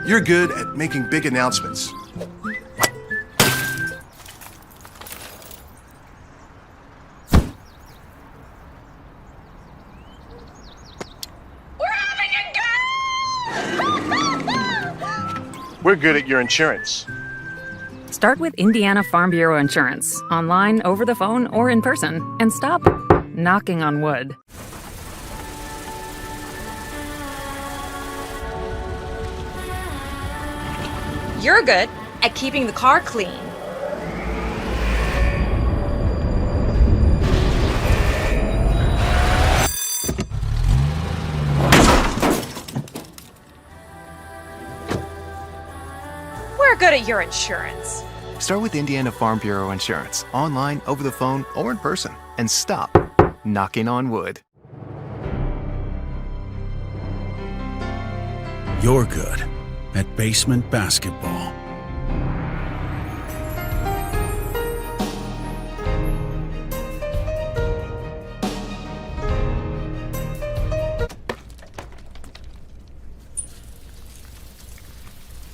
You're good at making big announcements. We're good at your insurance. Start with Indiana Farm Bureau Insurance, online, over the phone, or in person, and stop knocking on wood. You're good at keeping the car clean. We're good at your insurance. Start with Indiana Farm Bureau Insurance, online, over the phone, or in person, and stop knocking on wood. You're good at basement basketball.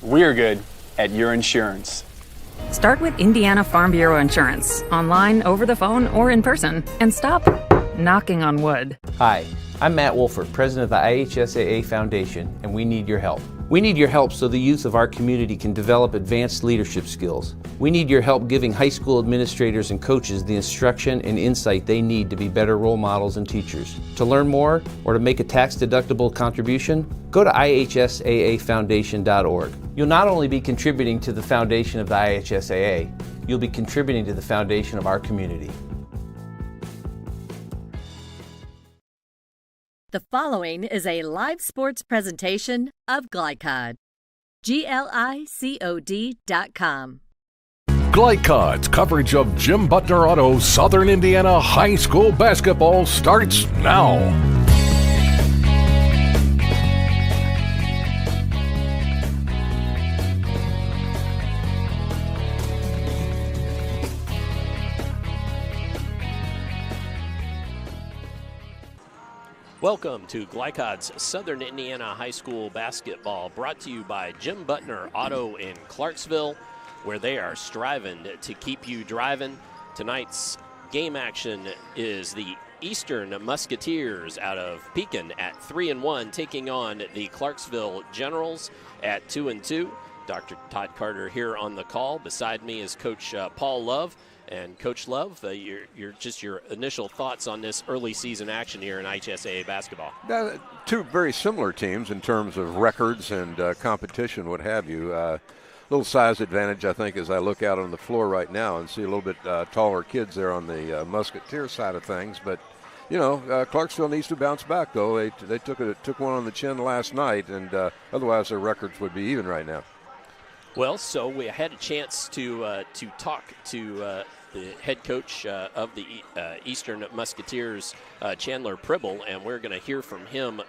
We're good at your insurance. Start with Indiana Farm Bureau Insurance, online, over the phone, or in person, and stop knocking on wood. Hi, I'm Matt Wolford, president of the IHSAA Foundation, and we need your help. We need your help so the youth of our community can develop advanced leadership skills. We need your help giving high school administrators and coaches the instruction and insight they need to be better role models and teachers. To learn more or to make a tax-deductible contribution, go to IHSAAfoundation.org. You'll not only be contributing to the foundation of the IHSAA, you'll be contributing to the foundation of our community. The following is a live sports presentation of GLICOD. GLICOD.com. GLICOD's coverage of Jim Butner Auto Southern Indiana High School basketball starts now. Welcome to GLICOD's Southern Indiana High School basketball, brought to you by Jim Butner Auto in Clarksville, where they are striving to keep you driving. Tonight's game action is the Eastern Musketeers out of Pekin at 3-1, taking on the Clarksville Generals at 2-2. Dr. Todd Carter here on the call. Beside me is Coach Paul Love. And Coach Love, your initial thoughts on this early season action here in IHSAA basketball. Two very similar teams in terms of records and competition, what have you. Little size advantage, I think, as I look out on the floor right now and see a little bit taller kids there on the Musketeer side of things. But you know, Clarksville needs to bounce back, though. They took one on the chin last night, and otherwise their records would be even right now. Well, so we had a chance to talk to the head coach of the Eastern Musketeers, Chandler Pribble, and we're going to hear from him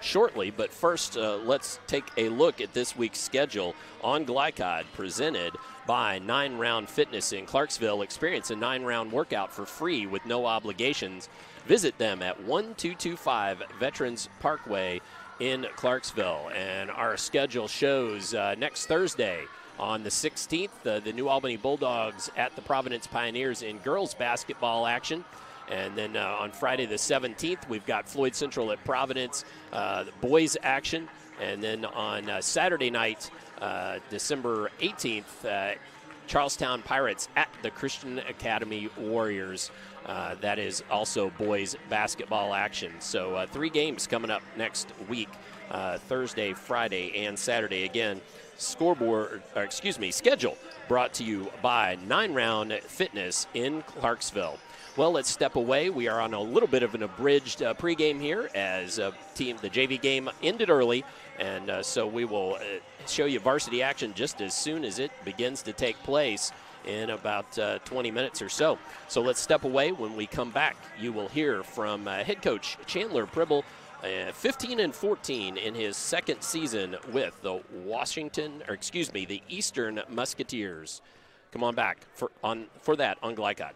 shortly. But first, let's take a look at this week's schedule on GLICOD, presented by 9 Round Fitness in Clarksville. Experience a 9-round workout for free with no obligations. Visit them at 1225 Veterans Parkway in Clarksville. And our schedule shows next Thursday on the 16th, the New Albany Bulldogs at the Providence Pioneers in girls basketball action. And then on Friday the 17th, we've got Floyd Central at Providence, the boys action. And then on Saturday night, December 18th, Charlestown Pirates at the Christian Academy Warriors. That is also boys basketball action. So 3 games coming up next week, Thursday, Friday, and Saturday. Again, schedule brought to you by 9 Round Fitness in Clarksville. Well, let's step away. We are on a little bit of an abridged pregame here as the JV game ended early, and so we will show you varsity action just as soon as it begins to take place in about 20 minutes or so. So let's step away. When we come back, you will hear from head coach Chandler Pribble, 15-14 in his second season with the the Eastern Musketeers. Come on back for that on GLICOD.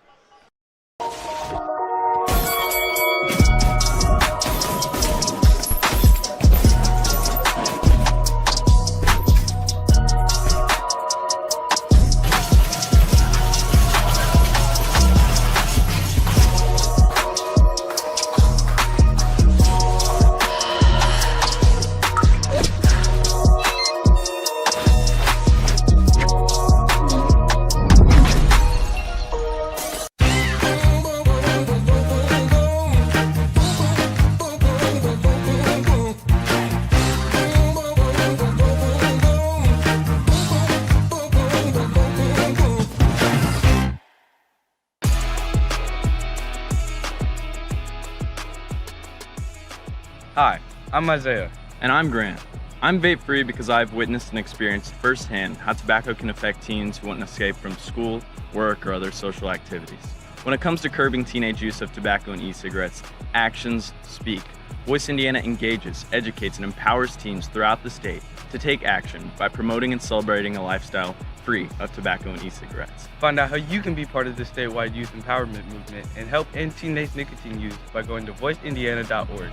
Hi, I'm Isaiah. And I'm Grant. I'm vape-free because I've witnessed and experienced firsthand how tobacco can affect teens who want to escape from school, work, or other social activities. When it comes to curbing teenage use of tobacco and e-cigarettes, actions speak. Voice Indiana engages, educates, and empowers teens throughout the state to take action by promoting and celebrating a lifestyle free of tobacco and e-cigarettes. Find out how you can be part of the statewide youth empowerment movement and help end teenage nicotine use by going to voiceindiana.org.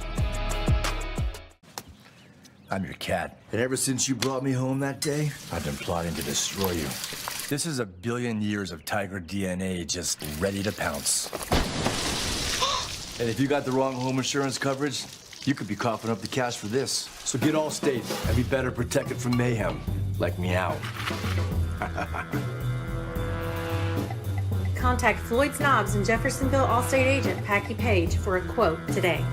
I'm your cat. And ever since you brought me home that day, I've been plotting to destroy you. This is 1 billion years of tiger DNA just ready to pounce. And if you got the wrong home insurance coverage, you could be coughing up the cash for this. So get Allstate and be better protected from mayhem, like meow. Contact Floyd Snobbs and Jeffersonville Allstate agent Packy Page for a quote today.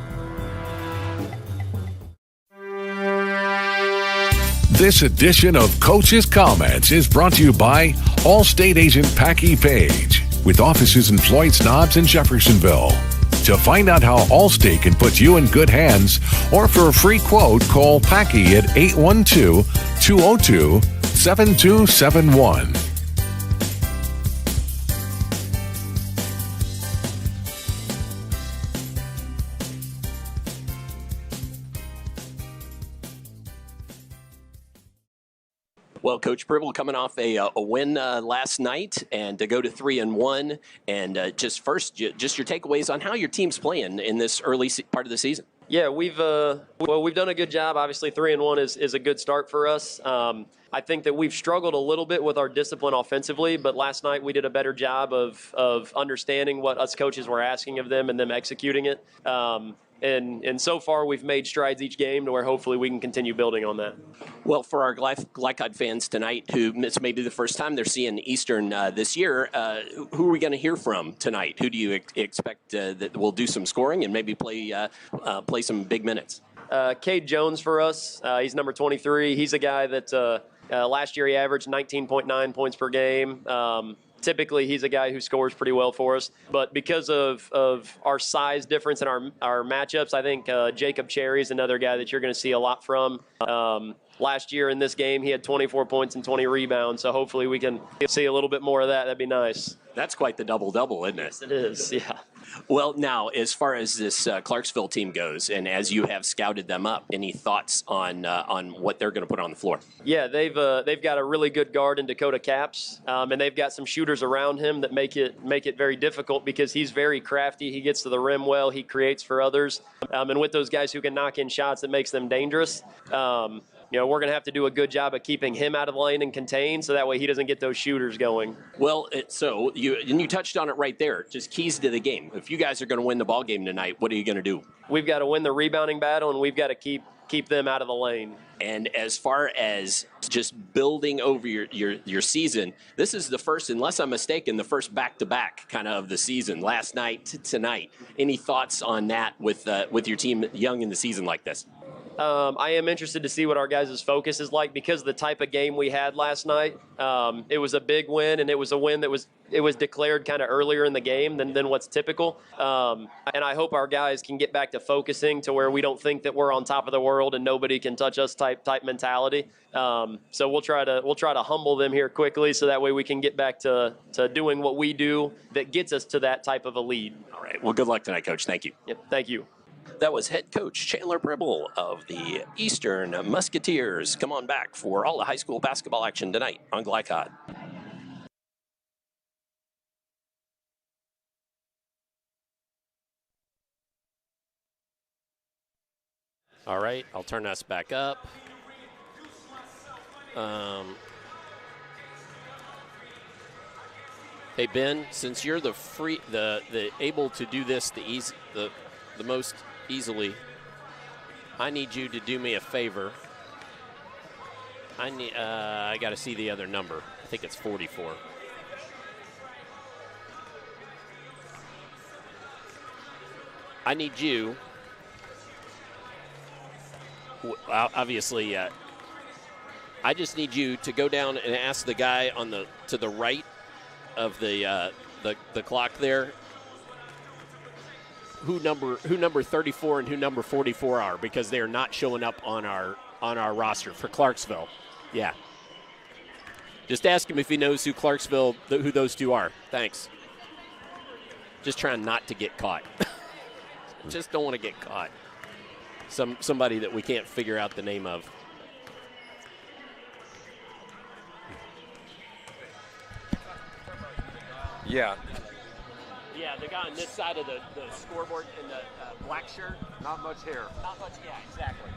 This edition of Coach's Comments is brought to you by Allstate agent Packy Page, with offices in Floyd Snobbs and Jeffersonville. To find out how Allstate can put you in good hands, or for a free quote, call Packy at 812-202-7271. Well, Coach Pribble coming off a win last night, and to go to 3-1, and just your takeaways on how your team's playing in this early part of the season. Yeah, we've done a good job. Obviously, 3-1 is a good start for us. I think that we've struggled a little bit with our discipline offensively, but last night we did a better job of understanding what us coaches were asking of them and them executing it. And so far, we've made strides each game to where hopefully we can continue building on that. Well, for our GLICOD fans tonight, who it's maybe the first time they're seeing Eastern this year, who are we going to hear from tonight? Who do you expect that will do some scoring and maybe play some big minutes? Cade Jones for us. He's number 23. He's a guy that last year he averaged 19.9 points per game. Typically, he's a guy who scores pretty well for us. But because of our size difference in our matchups, I think Jacob Cherry is another guy that you're going to see a lot from. Last year in this game, he had 24 points and 20 rebounds. So hopefully we can see a little bit more of that. That'd be nice. That's quite the double-double, isn't it? Yes, it is, yeah. Well, now, as far as this Clarksville team goes, and as you have scouted them up, any thoughts on what they're going to put on the floor? Yeah, they've got a really good guard in Dakota Capps, and they've got some shooters around him that make it very difficult because he's very crafty. He gets to the rim well. He creates for others, and with those guys who can knock in shots, it makes them dangerous. We're going to have to do a good job of keeping him out of the lane and contained so that way he doesn't get those shooters going. Well, you touched on it right there, just keys to the game. If you guys are going to win the ball game tonight, what are you going to do? We've got to win the rebounding battle, and we've got to keep them out of the lane. And as far as just building over your season, this is the first, unless I'm mistaken, the first back-to-back kind of the season, last night to tonight. Any thoughts on that with your team young in the season like this? I am interested to see what our guys' focus is like because of the type of game we had last night. It was a big win, and it was a win that was declared kind of earlier in the game than what's typical. And I hope our guys can get back to focusing to where we don't think that we're on top of the world and nobody can touch us type mentality. So we'll try to humble them here quickly so that way we can get back to doing what we do that gets us to that type of a lead. All right. Well, good luck tonight, Coach. Thank you. Yep. Thank you. That was head coach Chandler Pribble of the Eastern Musketeers. Come on back for all the high school basketball action tonight on GLICOD. All right, I'll turn us back up. Hey Ben, since you're the able to do this the most easily, I need you to do me a favor. I got to see the other number. I think it's 44. I need you. Obviously, I just need you to go down and ask the guy to the right of the clock there. who number 34 and who number 44 are, because they are not showing up on our roster for Clarksville. Yeah. Just ask him if he knows who who those two are. Thanks. Just trying not to get caught. Just don't want to get caught. Somebody that we can't figure out the name of. Yeah. Yeah, the guy on this side of the scoreboard in the black shirt. Not much hair. Not much, yeah, exactly.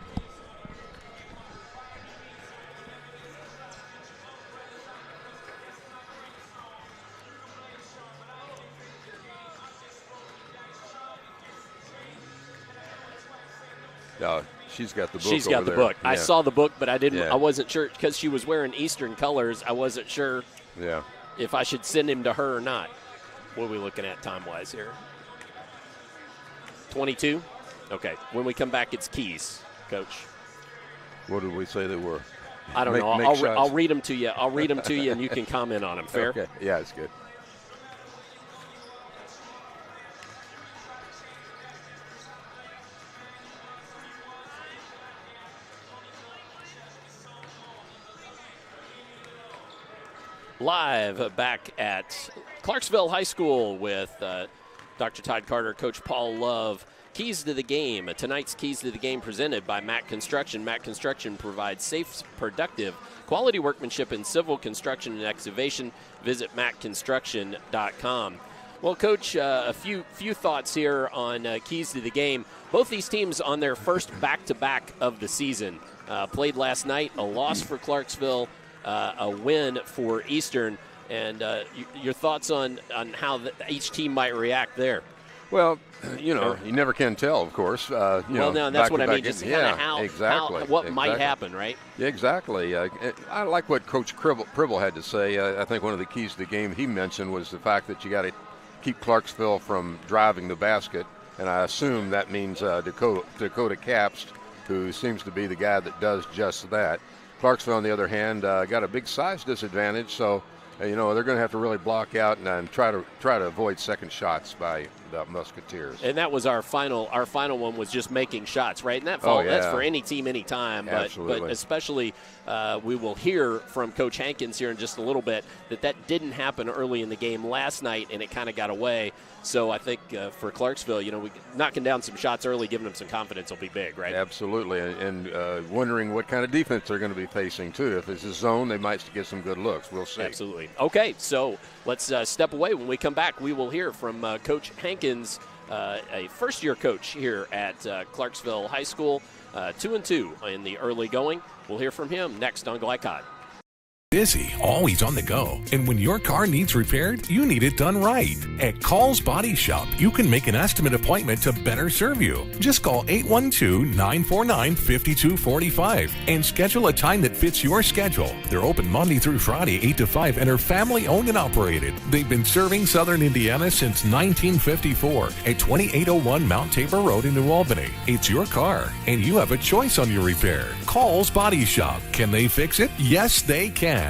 She's got the book. She's got the book. Yeah. I saw the book, but I didn't. Yeah. I wasn't sure because she was wearing Eastern colors. I wasn't sure. Yeah. If I should send him to her or not. What are we looking at time-wise here? 22. Okay. When we come back, it's keys, Coach. What did we say they were? I don't know. I'll read them to you. I'll read them to you, and you can comment on them. Fair? Okay. Yeah, it's good. Live back at Clarksville High School with Dr. Todd Carter, Coach Paul Love. Keys to the game. Tonight's Keys to the Game presented by Matt Construction. Matt Construction provides safe, productive, quality workmanship in civil construction and excavation. Visit mattconstruction.com. Well, Coach, a few thoughts here on Keys to the Game. Both these teams on their first back-to-back of the season. Played last night, a loss for Clarksville, a win for Eastern, and your thoughts on how each team might react there. Well, you never can tell, of course. That's what I mean. Just exactly. What might happen, right? Yeah, exactly. I like what Coach Pribble had to say. I think one of the keys to the game he mentioned was the fact that you got to keep Clarksville from driving the basket, and I assume that means Dakota Capst, who seems to be the guy that does just that. Clarksville, on the other hand, got a big size disadvantage, so they're going to have to really block out and try to avoid second shots by the Musketeers. And that was our final one, was just making shots, right? And that's for any team, anytime. But especially we will hear from Coach Hankins here in just a little bit that didn't happen early in the game last night, and it kind of got away. So I think for Clarksville, we knocking down some shots early, giving them some confidence will be big, right? Absolutely, and wondering what kind of defense they're going to be facing too. If it's a zone, they might get some good looks. We'll see. Absolutely. Okay, so let's step away. When we come back, we will hear from Coach Hankins, a first-year coach here at Clarksville High School, 2-2 in the early going. We'll hear from him next on GLICOD. Busy, always on the go. And when your car needs repaired, you need it done right. At Call's Body Shop, you can make an estimate appointment to better serve you. Just call 812-949-5245 and schedule a time that fits your schedule. They're open Monday through Friday, 8 to 5, and are family owned and operated. They've been serving Southern Indiana since 1954 at 2801 Mount Tabor Road in New Albany. It's your car, and you have a choice on your repair. Call's Body Shop. Can they fix it? Yes, they can.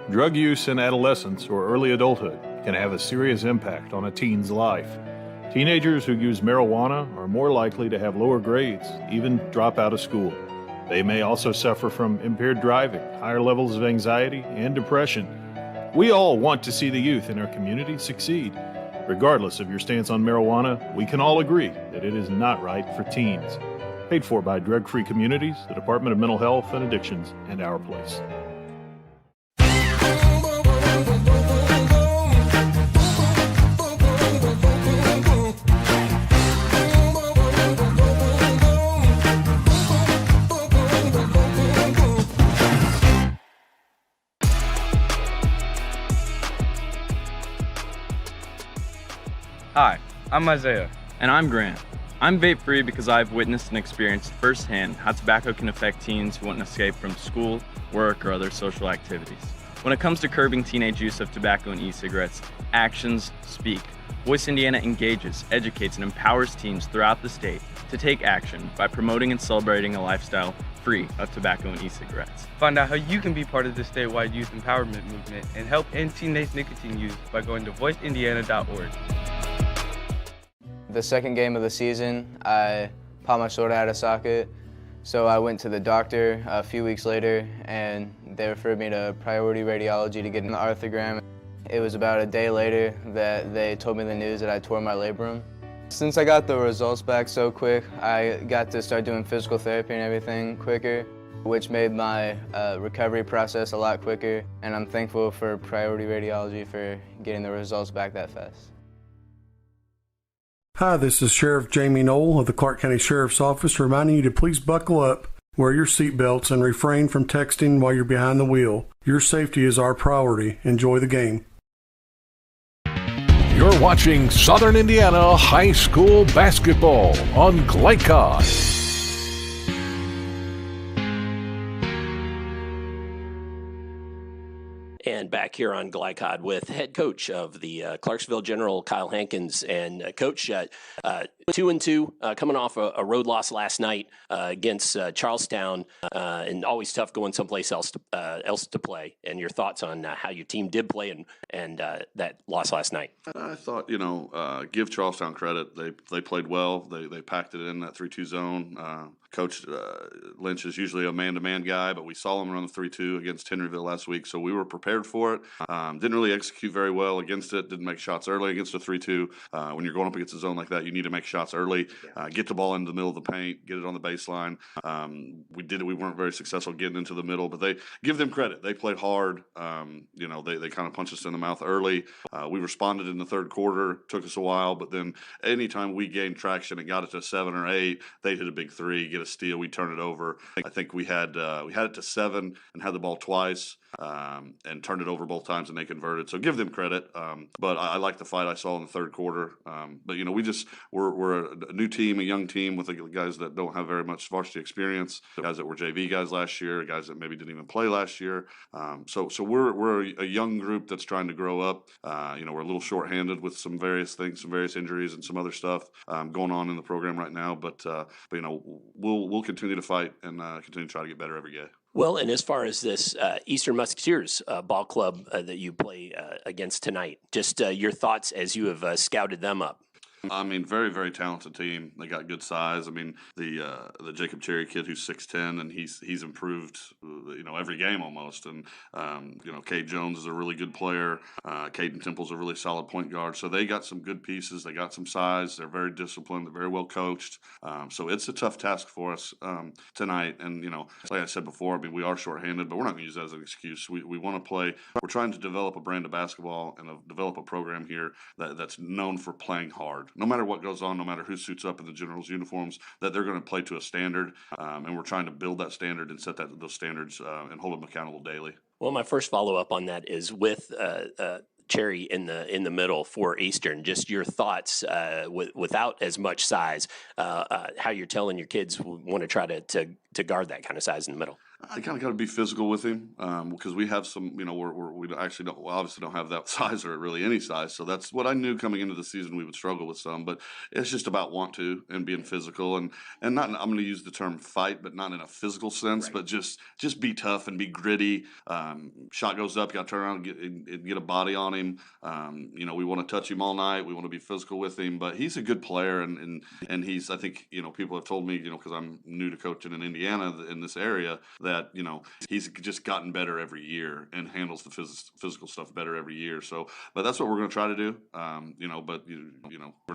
Drug use in adolescence or early adulthood can have a serious impact on a teen's life. Teenagers who use marijuana are more likely to have lower grades, even drop out of school. They may also suffer from impaired driving, higher levels of anxiety, and depression. We all want to see the youth in our community succeed. Regardless of your stance on marijuana, we can all agree that it is not right for teens. Paid for by Drug Free Communities, the Department of Mental Health and Addictions, and Our Place. Hi, I'm Isaiah. And I'm Grant. I'm vape-free because I've witnessed and experienced firsthand how tobacco can affect teens who want to escape from school, work, or other social activities. When it comes to curbing teenage use of tobacco and e-cigarettes, actions speak. Voice Indiana engages, educates, and empowers teens throughout the state to take action by promoting and celebrating a lifestyle free of tobacco and e-cigarettes. Find out how you can be part of the statewide youth empowerment movement and help end teenage nicotine use by going to voiceindiana.org. The second game of the season, I popped my shoulder out of socket, so I went to the doctor a few weeks later, and they referred me to priority radiology to get an arthrogram. It was about a day later that they told me the news that I tore my labrum. Since I got the results back so quick, I got to start doing physical therapy and everything quicker, which made my recovery process a lot quicker, and I'm thankful for priority radiology for getting the results back that fast. Hi, this is Sheriff Jamie Knoll of the Clark County Sheriff's Office reminding you to please buckle up, wear your seatbelts, and refrain from texting while you're behind the wheel. Your safety is our priority. Enjoy the game. You're watching Southern Indiana High School Basketball on GLICOD. And back here on GLICOD with head coach of the Clarksville General, Kyle Hankins. And Coach, 2-2, coming off a road loss last night against Charlestown, and always tough going someplace else to play. And your thoughts on how your team did play and that loss last night? I thought, give Charlestown credit. They played well. They packed it in that 3-2 zone. Coach Lynch is usually a man-to-man guy, but we saw him run the 3-2 against Henryville last week, so we were prepared for it. Didn't really execute very well against it. Didn't make shots early against a 3-2. When you're going up against a zone like that, you need to make shots early, get the ball into the middle of the paint, get it on the baseline. We did it. We weren't very successful getting into the middle, but they give them credit. They played hard. They kind of punched us in the mouth early. We responded in the third quarter. Took us a while, but then anytime we gained traction and got it to 7 or 8, they hit a big three, get a steal, we turn it over. I think we had it to 7 and had the ball twice and turned it over both times, and they converted. So give them credit. But I like the fight I saw in the third quarter. But we're a new team, a young team with guys that don't have very much varsity experience, guys that were JV guys last year, guys that maybe didn't even play last year. So we're a young group that's trying to grow up. We're a little shorthanded with some various things, some various injuries, and some other stuff going on in the program right now. But we'll continue to fight and continue to try to get better every day. Well, and as far as this Eastern Musketeers ball club that you play against tonight, just your thoughts as you have scouted them up. Very, very talented team. They got good size. The Jacob Cherry kid who's 6'10", and he's improved, every game almost. And Cade Jones is a really good player. Caden Temple's a really solid point guard. So they got some good pieces. They got some size. They're very disciplined. They're very well coached. So it's a tough task for us tonight. And like I said before, we are shorthanded, but we're not going to use that as an excuse. We want to play. We're trying to develop a brand of basketball and develop a program here that's known for playing hard. No matter what goes on, no matter who suits up in the Generals uniforms, that they're going to play to a standard, and we're trying to build that standard and set those standards and hold them accountable daily. Well, my first follow-up on that is with Cherry in the middle for Eastern. Just your thoughts without as much size, how you're telling your kids want to try to guard that kind of size in the middle. I kind of got to be physical with him because we have some, we obviously don't have that size or really any size. So that's what I knew coming into the season we would struggle with some, but it's just about want to and being physical and not, I'm going to use the term fight, but not in a physical sense, right. But just be tough and be gritty. Shot goes up, you got to turn around and get a body on him. We want to touch him all night. We want to be physical with him, but he's a good player and he's, I think, people have told me, because I'm new to coaching in Indiana in this area, that he's just gotten better every year and handles the physical stuff better every year. So, but that's what we're going to try to do. But you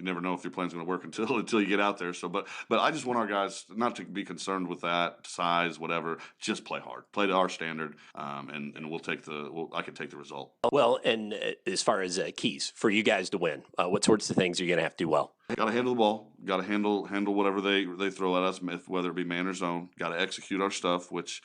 never know if your plan's going to work until you get out there. So, but I just want our guys not to be concerned with that size, whatever. Just play hard, play to our standard, and I can take the result. Well, and as far as keys for you guys to win, what sorts of things are you going to have to do well? Got to handle the ball. Got to handle whatever they throw at us, whether it be man or zone. Got to execute our stuff, which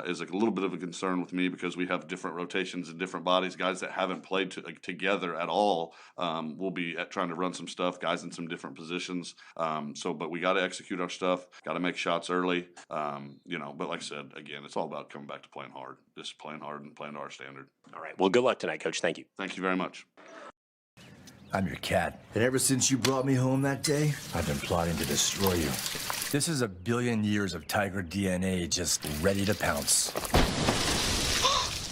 is a little bit of a concern with me because we have different rotations and different bodies. Guys that haven't played together at all will be trying to run some stuff. Guys in some different positions. But we got to execute our stuff. Got to make shots early. But like I said, again, it's all about coming back to playing hard. Just playing hard and playing to our standard. All right. Well, good luck tonight, Coach. Thank you. Thank you very much. I'm your cat. And ever since you brought me home that day, I've been plotting to destroy you. This is a billion years of tiger DNA just ready to pounce.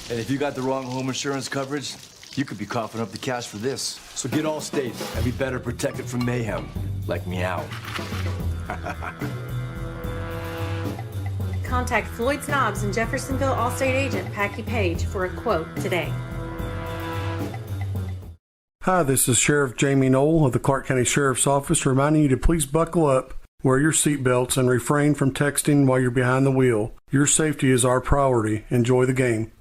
And if you got the wrong home insurance coverage, you could be coughing up the cash for this. So get Allstate and be better protected from mayhem. Like meow. Contact Floyd Snobbs and Jeffersonville Allstate agent Packy Page for a quote today. Hi, this is Sheriff Jamie Knoll of the Clark County Sheriff's Office reminding you to please buckle up, wear your seatbelts, and refrain from texting while you're behind the wheel. Your safety is our priority. Enjoy the game.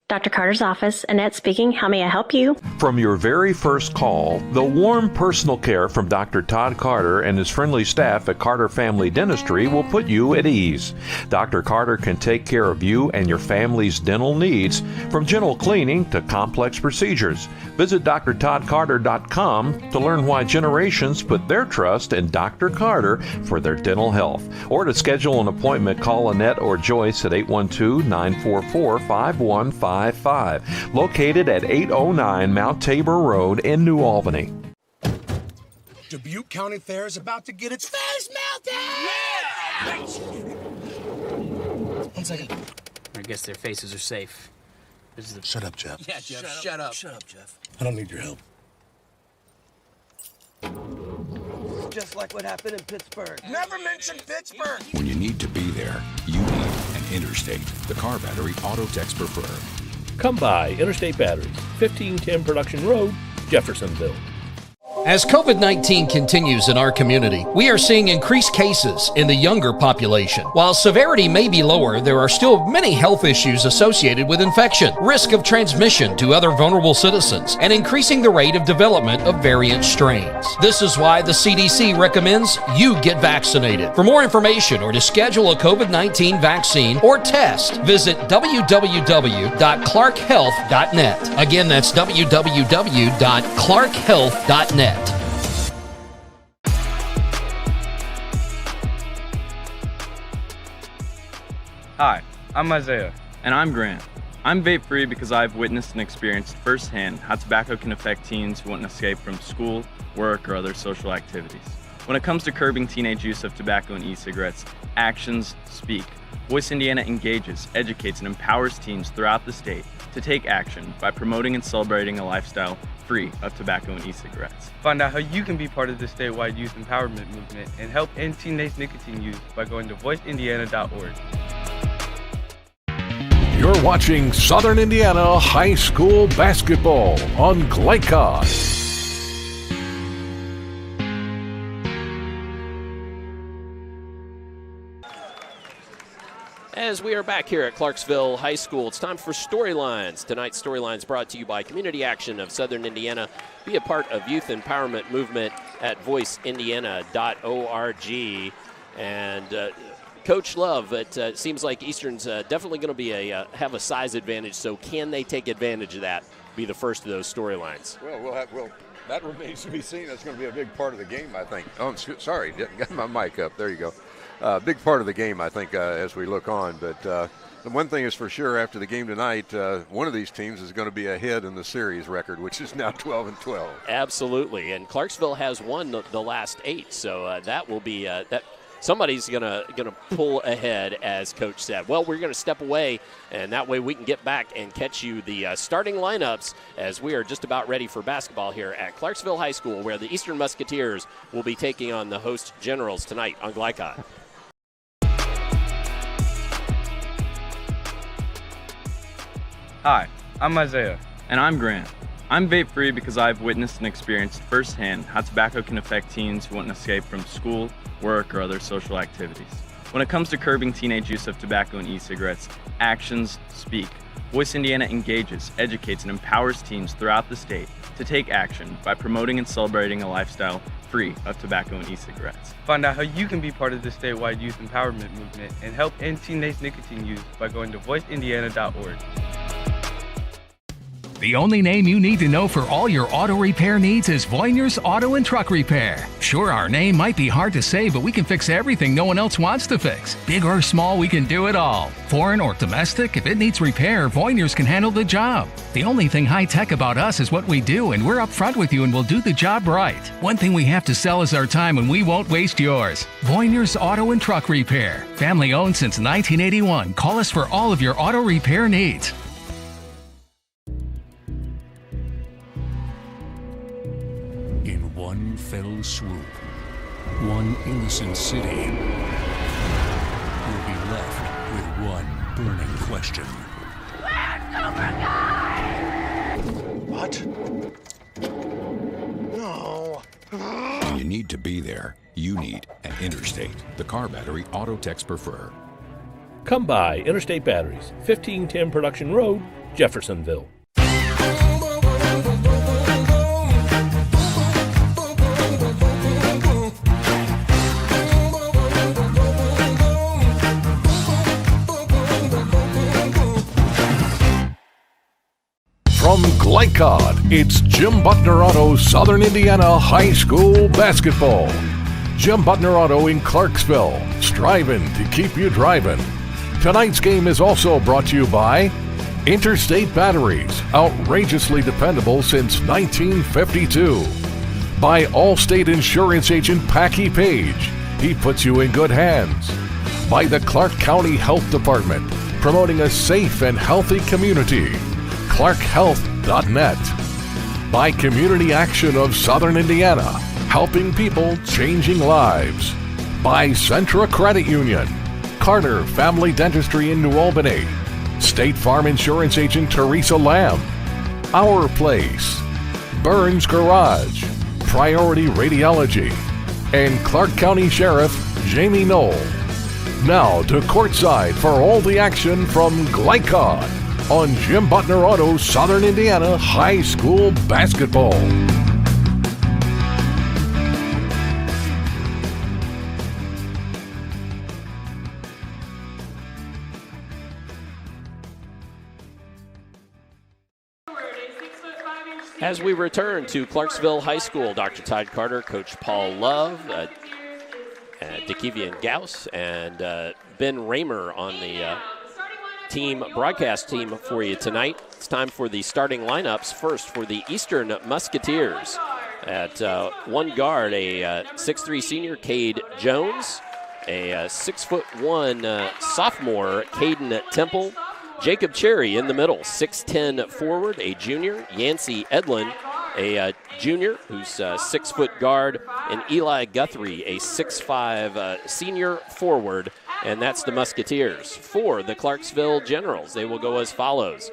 Dr. Carter's office, Annette speaking. How may I help you? From your very first call, the warm personal care from Dr. Todd Carter and his friendly staff at Carter Family Dentistry will put you at ease. Dr. Carter can take care of you and your family's dental needs, from gentle cleaning to complex procedures. Visit drtoddcarter.com to learn why generations put their trust in Dr. Carter for their dental health. Or to schedule an appointment, call Annette or Joyce at 812-944-5155. Located at 809 Mount Tabor Road in New Albany. Dubuque County Fair is about to get its face melted! Yeah! 1 second. I guess their faces are safe. This is the... Shut up, Jeff. Yeah, Jeff, shut up. Shut up, Jeff. I don't need your help. Just like what happened in Pittsburgh. Never mention Pittsburgh! When you need to be there, you need an Interstate, the car battery auto techs prefer. Come by Interstate Batteries, 1510 Production Road, Jeffersonville. As COVID-19 continues in our community, we are seeing increased cases in the younger population. While severity may be lower, there are still many health issues associated with infection, risk of transmission to other vulnerable citizens, and increasing the rate of development of variant strains. This is why the CDC recommends you get vaccinated. For more information or to schedule a COVID-19 vaccine or test, visit www.clarkhealth.net. Again, that's www.clarkhealth.net. Hi, I'm Isaiah. And I'm Grant. I'm vape-free because I've witnessed and experienced firsthand how tobacco can affect teens who want to escape from school, work, or other social activities. When it comes to curbing teenage use of tobacco and e-cigarettes, actions speak. Voice Indiana engages, educates, and empowers teens throughout the state to take action by promoting and celebrating a lifestyle free of tobacco and e-cigarettes. Find out how you can be part of the statewide youth empowerment movement and help end teenage nicotine use by going to voiceindiana.org. You're watching Southern Indiana High School Basketball on GLICOD. As we are back here at Clarksville High School, it's time for Storylines. Tonight's Storylines brought to you by Community Action of Southern Indiana. Be a part of youth empowerment movement at voiceindiana.org. And Coach Love, it seems like Eastern's definitely going to be have a size advantage. So can they take advantage of that? Be the first of those storylines. Well, that remains to be seen. That's going to be a big part of the game, I think. Oh, sorry, didn't get my mic up. There you go. Big part of the game, I think, as we look on. But the one thing is for sure, after the game tonight, one of these teams is going to be ahead in the series record, which is now 12-12. Absolutely, and Clarksville has won the last 8, so that will be that. Somebody's gonna pull ahead, as Coach said. Well, we're gonna step away, and that way we can get back and catch you the starting lineups as we are just about ready for basketball here at Clarksville High School, where the Eastern Musketeers will be taking on the host Generals tonight on GLICOD. Hi, I'm Isaiah. And I'm Grant. I'm vape-free because I've witnessed and experienced firsthand how tobacco can affect teens who want to escape from school, work, or other social activities. When it comes to curbing teenage use of tobacco and e-cigarettes, actions speak. Voice Indiana engages, educates, and empowers teens throughout the state to take action by promoting and celebrating a lifestyle free of tobacco and e-cigarettes. Find out how you can be part of the statewide youth empowerment movement and help end teenage nicotine use by going to voiceindiana.org. The only name you need to know for all your auto repair needs is Voyner's Auto and Truck Repair. Sure, our name might be hard to say, but we can fix everything no one else wants to fix. Big or small, we can do it all. Foreign or domestic, if it needs repair, Voyner's can handle the job. The only thing high-tech about us is what we do, and we're upfront with you and we'll do the job right. One thing we have to sell is our time, and we won't waste yours. Voyner's Auto and Truck Repair. Family owned since 1981. Call us for all of your auto repair needs. In one fell swoop. One innocent city will be left with one burning question. What? No. When you need to be there, you need an Interstate, the car battery auto techs prefer. Come by Interstate Batteries, 1510 Production Road, Jeffersonville. From GLICOD, it's Jim Butner Auto Southern Indiana High School Basketball. Jim Butner Auto in Clarksville, striving to keep you driving. Tonight's game is also brought to you by Interstate Batteries, outrageously dependable since 1952. By Allstate Insurance Agent Packy Page, he puts you in good hands. By the Clark County Health Department, promoting a safe and healthy community. ClarkHealth.net. By Community Action of Southern Indiana, helping people, changing lives. By Centra Credit Union, Carter Family Dentistry in New Albany, State Farm Insurance Agent Teresa Lamb, Our Place, Burns Garage, Priority Radiology, and Clark County Sheriff Jamie Knoll. Now to courtside for all the action from GLICOD on Jim Butner Auto Southern Indiana High School Basketball. As we return to Clarksville High School, Dr. Todd Carter, Coach Paul Love, DeKevian Gauss, and Ben Raymer on the broadcast team for you tonight. It's time for the starting lineups. First for the Eastern Musketeers. At one guard, a 6'3 senior, Cade Jones, a 6'1" sophomore, Caden Temple, Jacob Cherry in the middle, 6'10" forward, a junior, Yancey Edlin, a junior who's 6-foot guard, and Eli Guthrie, a 6'5" senior forward, and that's the Musketeers. For the Clarksville Generals, they will go as follows.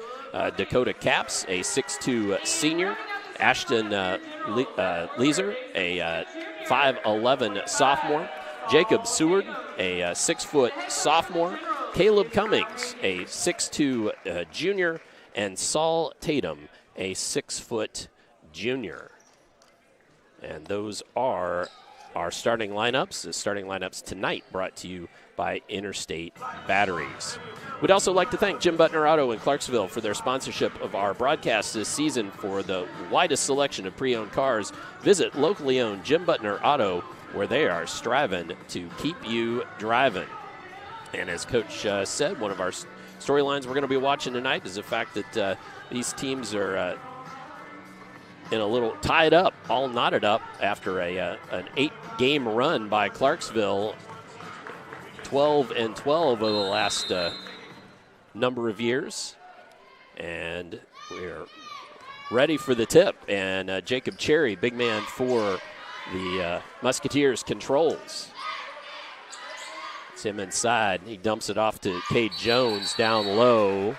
Dakota Capps, a 6'2" senior, Ashton Leeser, a 5'11" sophomore, Jacob Seward, a 6-foot sophomore, Caleb Cummings, a 6'2" junior, and Saul Tatum, a 6-foot junior. And those are our starting lineups. The starting lineups tonight brought to you by Interstate Batteries. We'd also like to thank Jim Butner Auto in Clarksville for their sponsorship of our broadcast this season. For the widest selection of pre-owned cars, visit locally owned Jim Butner Auto, where they are striving to keep you driving. And as Coach said, one of our storylines we're going to be watching tonight is the fact that these teams are in a little tied up, all knotted up after an 8-game run by Clarksville, 12-12 over the last number of years. And we're ready for the tip. And Jacob Cherry, big man for the Musketeers, controls. It's him inside. He dumps it off to Cade Jones down low.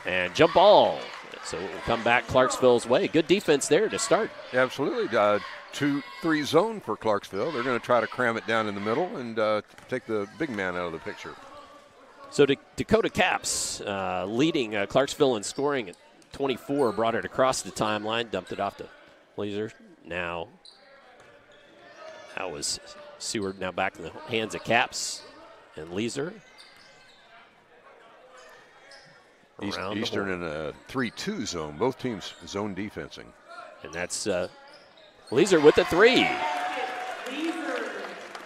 And jump ball. So it will come back Clarksville's way. Good defense there to start. Yeah, absolutely. 2-3 zone for Clarksville. They're going to try to cram it down in the middle and take the big man out of the picture. So Dakota Capps leading Clarksville in scoring at 24, brought it across the timeline, dumped it off to Leeser. Now that was Seward, now back in the hands of Capps and Leeser. Eastern in a 3-2 zone. Both teams zone defensing. And that's Leeser with the three.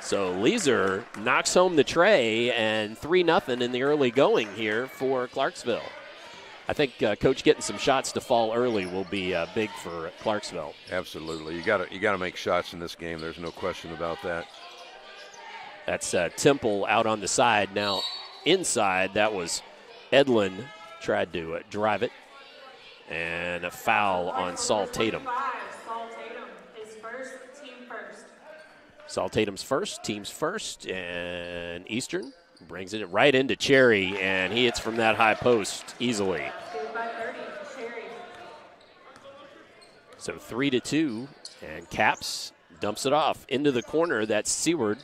So Leeser knocks home the tray, and 3-0 in the early going here for Clarksville. I think Coach getting some shots to fall early will be big for Clarksville. Absolutely. You got to make shots in this game. There's no question about that. That's Temple out on the side. Now inside, that was Edlin. Tried to drive it, and a foul on Saul Tatum. Saul Tatum, his first, team first. Saul Tatum's first, team's first, and Eastern brings it right into Cherry, and he hits from that high post easily. So 3-2, and Caps dumps it off into the corner. That's Seward,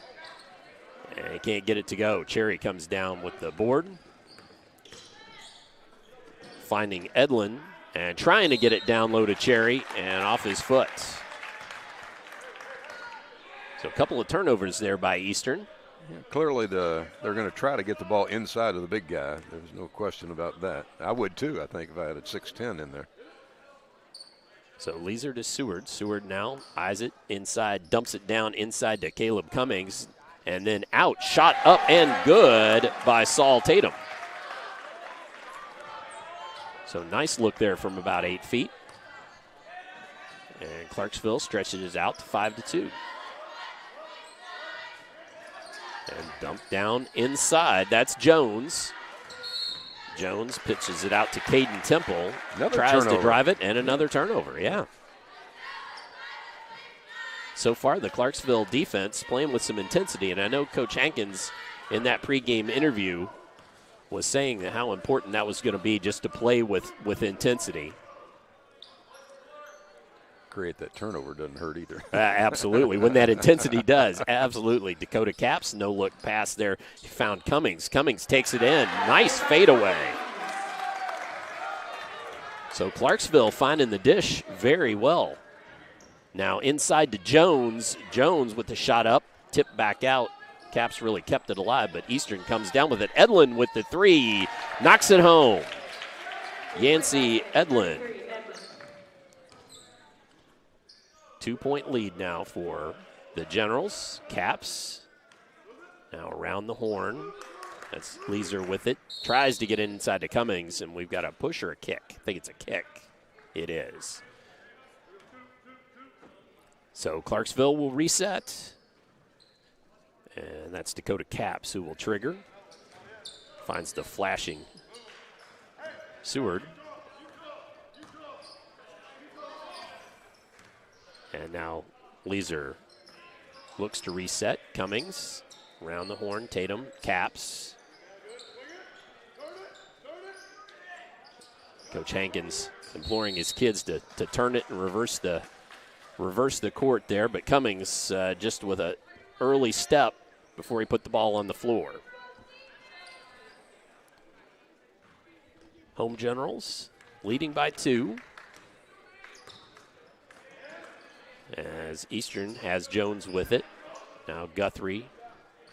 and he can't get it to go. Cherry comes down with the board, finding Edlin and trying to get it down low to Cherry and off his foot. So a couple of turnovers there by Eastern. Yeah, clearly they're going to try to get the ball inside of the big guy. There's no question about that. I would too, I think, if I had a 6'10" in there. So Leeser to Seward. Seward now eyes it inside, dumps it down inside to Caleb Cummings, and then out, shot up and good by Saul Tatum. So nice look there from about 8 feet. And Clarksville stretches it out to 5-2. And dumped down inside. That's Jones. Jones pitches it out to Caden Temple. Tries to drive it, and another turnover, yeah. So far, the Clarksville defense playing with some intensity, and I know Coach Hankins in that pregame interview was saying that how important that was going to be just to play with intensity. Create that turnover doesn't hurt either. Absolutely. When that intensity does, absolutely. Dakota Caps, no look pass there. He found Cummings. Cummings takes it in. Nice fadeaway. So Clarksville finding the dish very well. Now inside to Jones. Jones with the shot up, tipped back out. Caps really kept it alive, but Eastern comes down with it. Edlin with the three, knocks it home. Yancey Edlin. 2-point lead now for the Generals. Caps now around the horn. That's Leeser with it. Tries to get inside to Cummings, and we've got a push or a kick. I think it's a kick. It is. So Clarksville will reset. And that's Dakota Caps who will trigger. Finds the flashing Seward. And now Leeser looks to reset. Cummings around the horn. Tatum, Caps. Coach Hankins imploring his kids to turn it and reverse the court there, but Cummings just with an early step before he put the ball on the floor. Home Generals leading by 2. As Eastern has Jones with it. Now Guthrie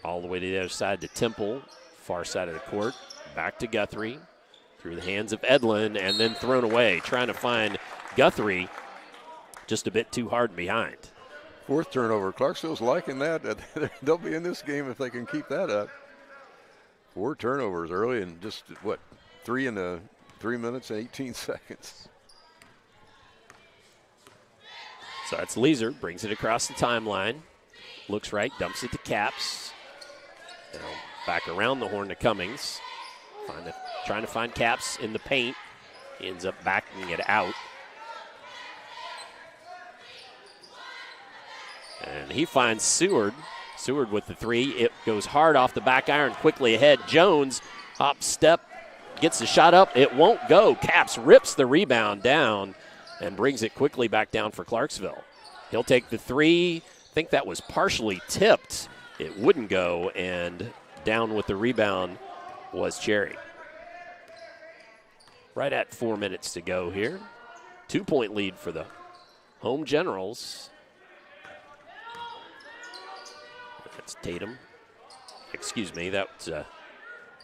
all the way to the other side to Temple, far side of the court. Back to Guthrie through the hands of Edlin and then thrown away. Trying to find Guthrie just a bit too hard behind. 4th turnover. Clarksville's liking that. They'll be in this game if they can keep that up. 4 turnovers early and just, 3 in 3 minutes and 18 seconds. So that's Leeser, brings it across the timeline. Looks right, dumps it to Caps. Now back around the horn to Cummings. Trying to find Caps in the paint. He ends up backing it out. And he finds Seward. Seward with the 3. It goes hard off the back iron, quickly ahead. Jones, hop, step, gets the shot up. It won't go. Caps rips the rebound down and brings it quickly back down for Clarksville. He'll take the 3. I think that was partially tipped. It wouldn't go, and down with the rebound was Cherry. Right at 4 minutes to go here. 2-point lead for the Home Generals. That's Tatum. Excuse me, that's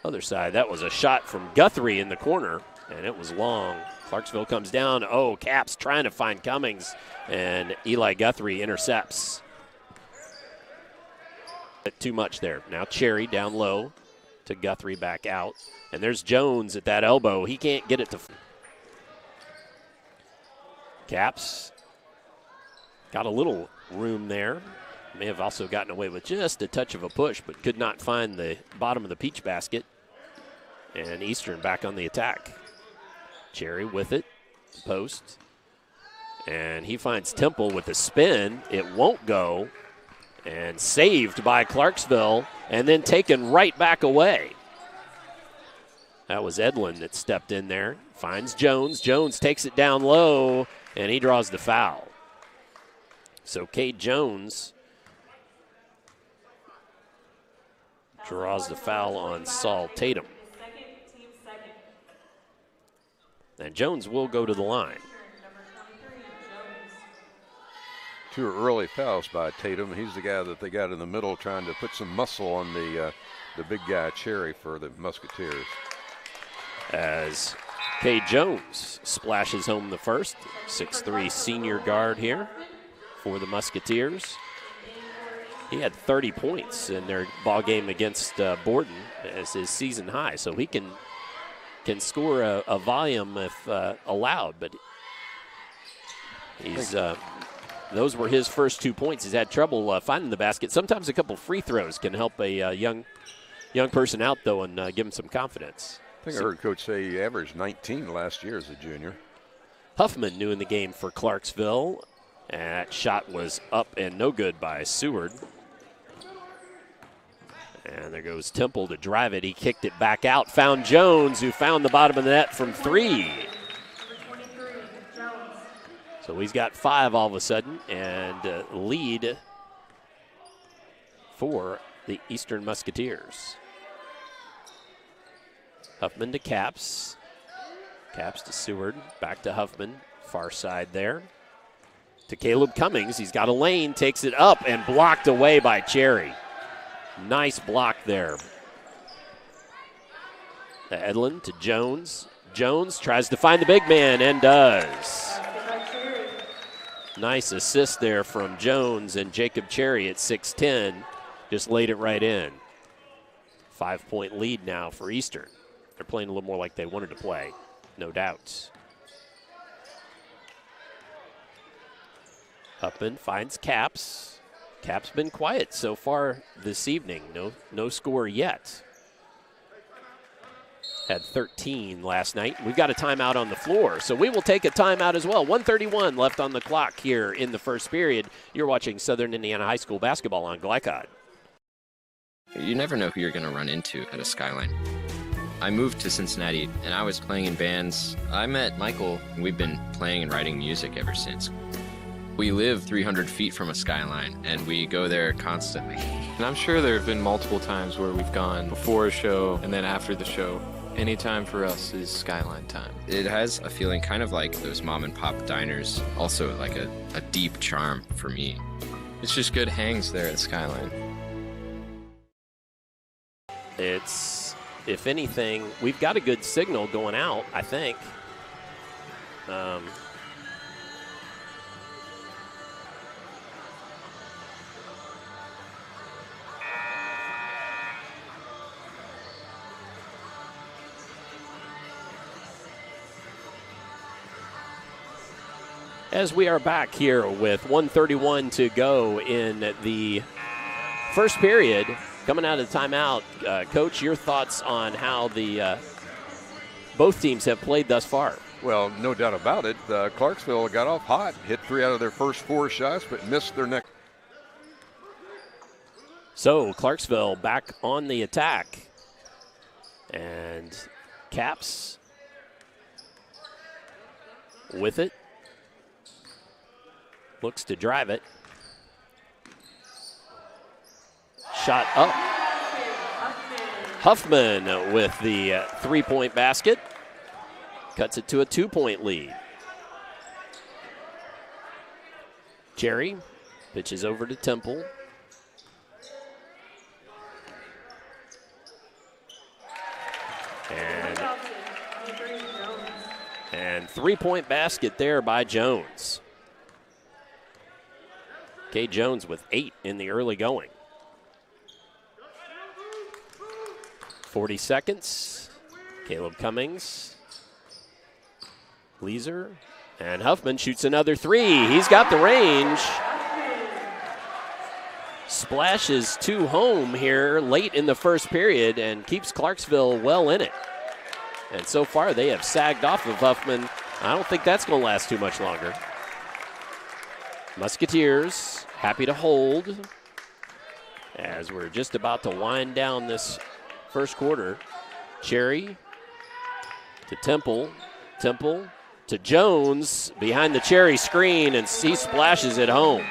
other side. That was a shot from Guthrie in the corner, and it was long. Clarksville comes down. Oh, Caps trying to find Cummings, and Eli Guthrie intercepts. Too much there. Now Cherry down low to Guthrie back out. And there's Jones at that elbow. He can't get it to. Caps got a little room there. May have also gotten away with just a touch of a push, but could not find the bottom of the peach basket. And Eastern back on the attack. Cherry with it, post. And he finds Temple with a spin. It won't go. And saved by Clarksville and then taken right back away. That was Edlin that stepped in there. Finds Jones. Jones takes it down low, and he draws the foul. So Cade Jones draws the foul on Saul Tatum. And Jones will go to the line. 2 early fouls by Tatum. He's the guy that they got in the middle trying to put some muscle on the big guy, Cherry, for the Musketeers. As Cade Jones splashes home the first. 6'3" senior guard here for the Musketeers. He had 30 points in their ball game against Borden as his season high, so he can score a volume if allowed, but he's those were his first 2 points. He's had trouble finding the basket. Sometimes a couple free throws can help a young person out, though, and give him some confidence. I think I heard Coach say he averaged 19 last year as a junior. Huffman new in the game for Clarksville. And that shot was up and no good by Seward. And there goes Temple to drive it. He kicked it back out. Found Jones, who found the bottom of the net from 3. So he's got 5 all of a sudden, and lead for the Eastern Musketeers. Huffman to Caps. Caps to Seward. Back to Huffman. Far side there. To Caleb Cummings. He's got a lane. Takes it up and blocked away by Cherry. Nice block there. Edlin to Jones. Jones tries to find the big man and does. Nice assist there from Jones, and Jacob Cherry at 6'10" just laid it right in. 5-point lead now for Eastern. They're playing a little more like they wanted to play, no doubt. Huffman finds Caps. Caps been quiet so far this evening. No score yet. Had 13 last night. We've got a timeout on the floor, so we will take a timeout as well. 1:31 left on the clock here in the first period. You're watching Southern Indiana High School basketball on GLICOD. You never know who you're going to run into at a Skyline. I moved to Cincinnati, and I was playing in bands. I met Michael, and we've been playing and writing music ever since. We live 300 feet from a Skyline, and we go there constantly. And I'm sure there have been multiple times where we've gone before a show and then after the show. Any time for us is Skyline time. It has a feeling kind of like those mom and pop diners, also like a deep charm for me. It's just good hangs there at Skyline. It's, if anything, we've got a good signal going out, I think. As we are back here with 1:31 to go in the first period, coming out of the timeout, Coach, your thoughts on how the both teams have played thus far? Well, no doubt about it. Clarksville got off hot, hit 3 out of their first 4 shots, but missed their next. So Clarksville back on the attack. And Caps with it. Looks to drive it. Shot up. Huffman with the 3-point basket. Cuts it to a 2-point lead. Cherry pitches over to Temple. And 3-point basket there by Jones. Cade Jones with 8 in the early going. 40 seconds. Caleb Cummings. Leeser. And Huffman shoots another 3. He's got the range. Splashes 2 home here late in the first period and keeps Clarksville well in it. And so far they have sagged off of Huffman. I don't think that's going to last too much longer. Musketeers happy to hold. as we're just about to wind down this first quarter. Cherry to Temple to Jones behind the Cherry screen, and he splashes it home.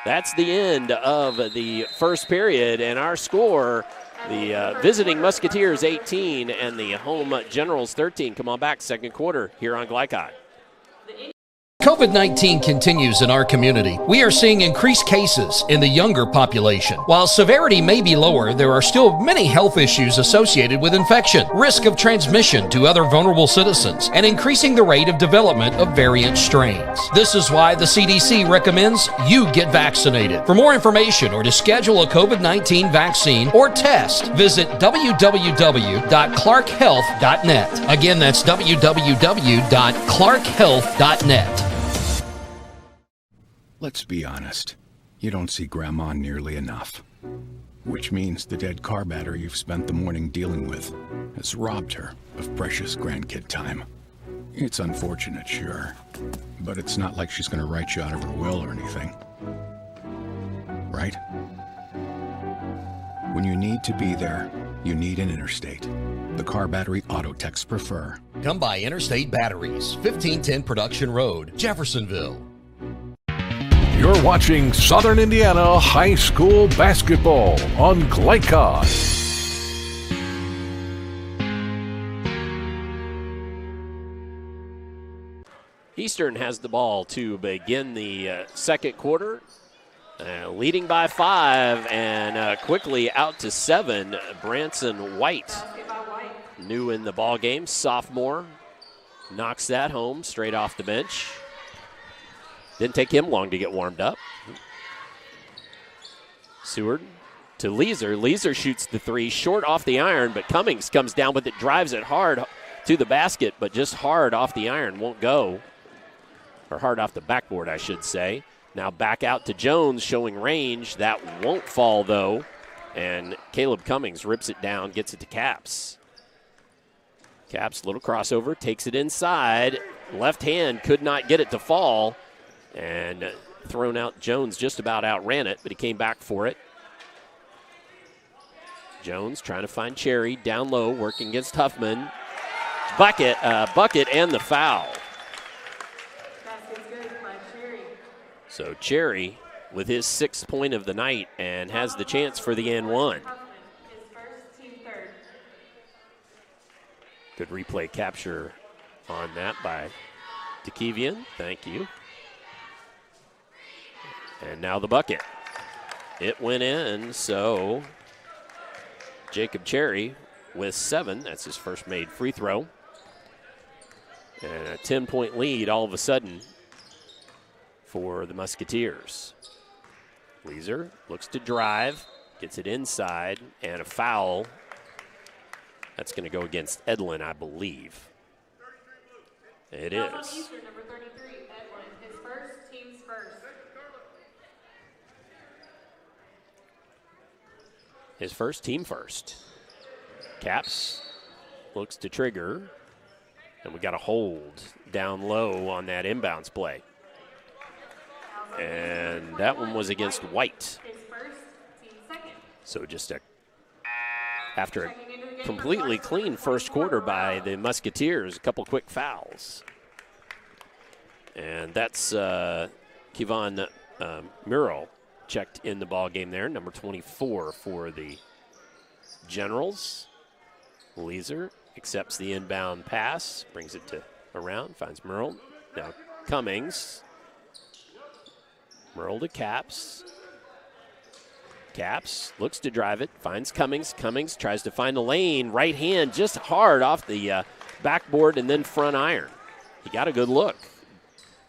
That's the end of the first period, and our score, the visiting Musketeers 18 and the home Generals 13. Come on back, second quarter here on GLICOD. COVID-19 continues in our community. We are seeing increased cases in the younger population. While severity may be lower, there are still many health issues associated with infection, risk of transmission to other vulnerable citizens, and increasing the rate of development of variant strains. This is why the CDC recommends you get vaccinated. For more information or to schedule a COVID-19 vaccine or test, visit www.clarkhealth.net. Again, that's www.clarkhealth.net. Let's be honest. You don't see Grandma nearly enough. Which means the dead car battery you've spent the morning dealing with has robbed her of precious grandkid time. It's unfortunate, sure, but it's not like she's going to write you out of her will or anything. Right? When you need to be there, you need an Interstate. The car battery auto techs prefer. Come by Interstate Batteries, 1510 Production Road, Jeffersonville. You're watching Southern Indiana High School Basketball on GLICOD. Eastern has the ball to begin the second quarter, leading by 5 and quickly out to 7. Branson White, new in the ball game, sophomore, knocks that home straight off the bench. Didn't take him long to get warmed up. Seward to Leeser. Leeser shoots the 3, short off the iron, but Cummings comes down with it, drives it hard to the basket, but just hard off the iron, won't go. Or hard off the backboard, I should say. Now back out to Jones, showing range. That won't fall, though. And Caleb Cummings rips it down, gets it to Caps. Caps, little crossover, takes it inside. Left hand could not get it to fall. And thrown out. Jones just about outran it, but he came back for it. Jones trying to find Cherry down low, working against Huffman. Bucket and the foul. So Cherry with his 6th point of the night and has the chance for the and one. Good replay capture on that by Dekevian. Thank you. And now the bucket. It went in, so Jacob Cherry with 7. That's his first made free throw. And a 10-point lead all of a sudden for the Musketeers. Leeser looks to drive, gets it inside, and a foul. That's going to go against Edlin, I believe. It is. Number 33, Edlin, his first, team's first. His first, team first. Caps looks to trigger, and we got a hold down low on that inbounds play. And that one was against White. So just after a completely clean first quarter by the Musketeers, a couple quick fouls. And that's Kevon Murrell checked in the ball game there, number 24 for the Generals. Leeser accepts the inbound pass, brings it to around, finds Murrell. Now Cummings. Murrell to Caps. Caps looks to drive it, finds Cummings. Cummings tries to find the lane, right hand just hard off the backboard and then front iron. He got a good look.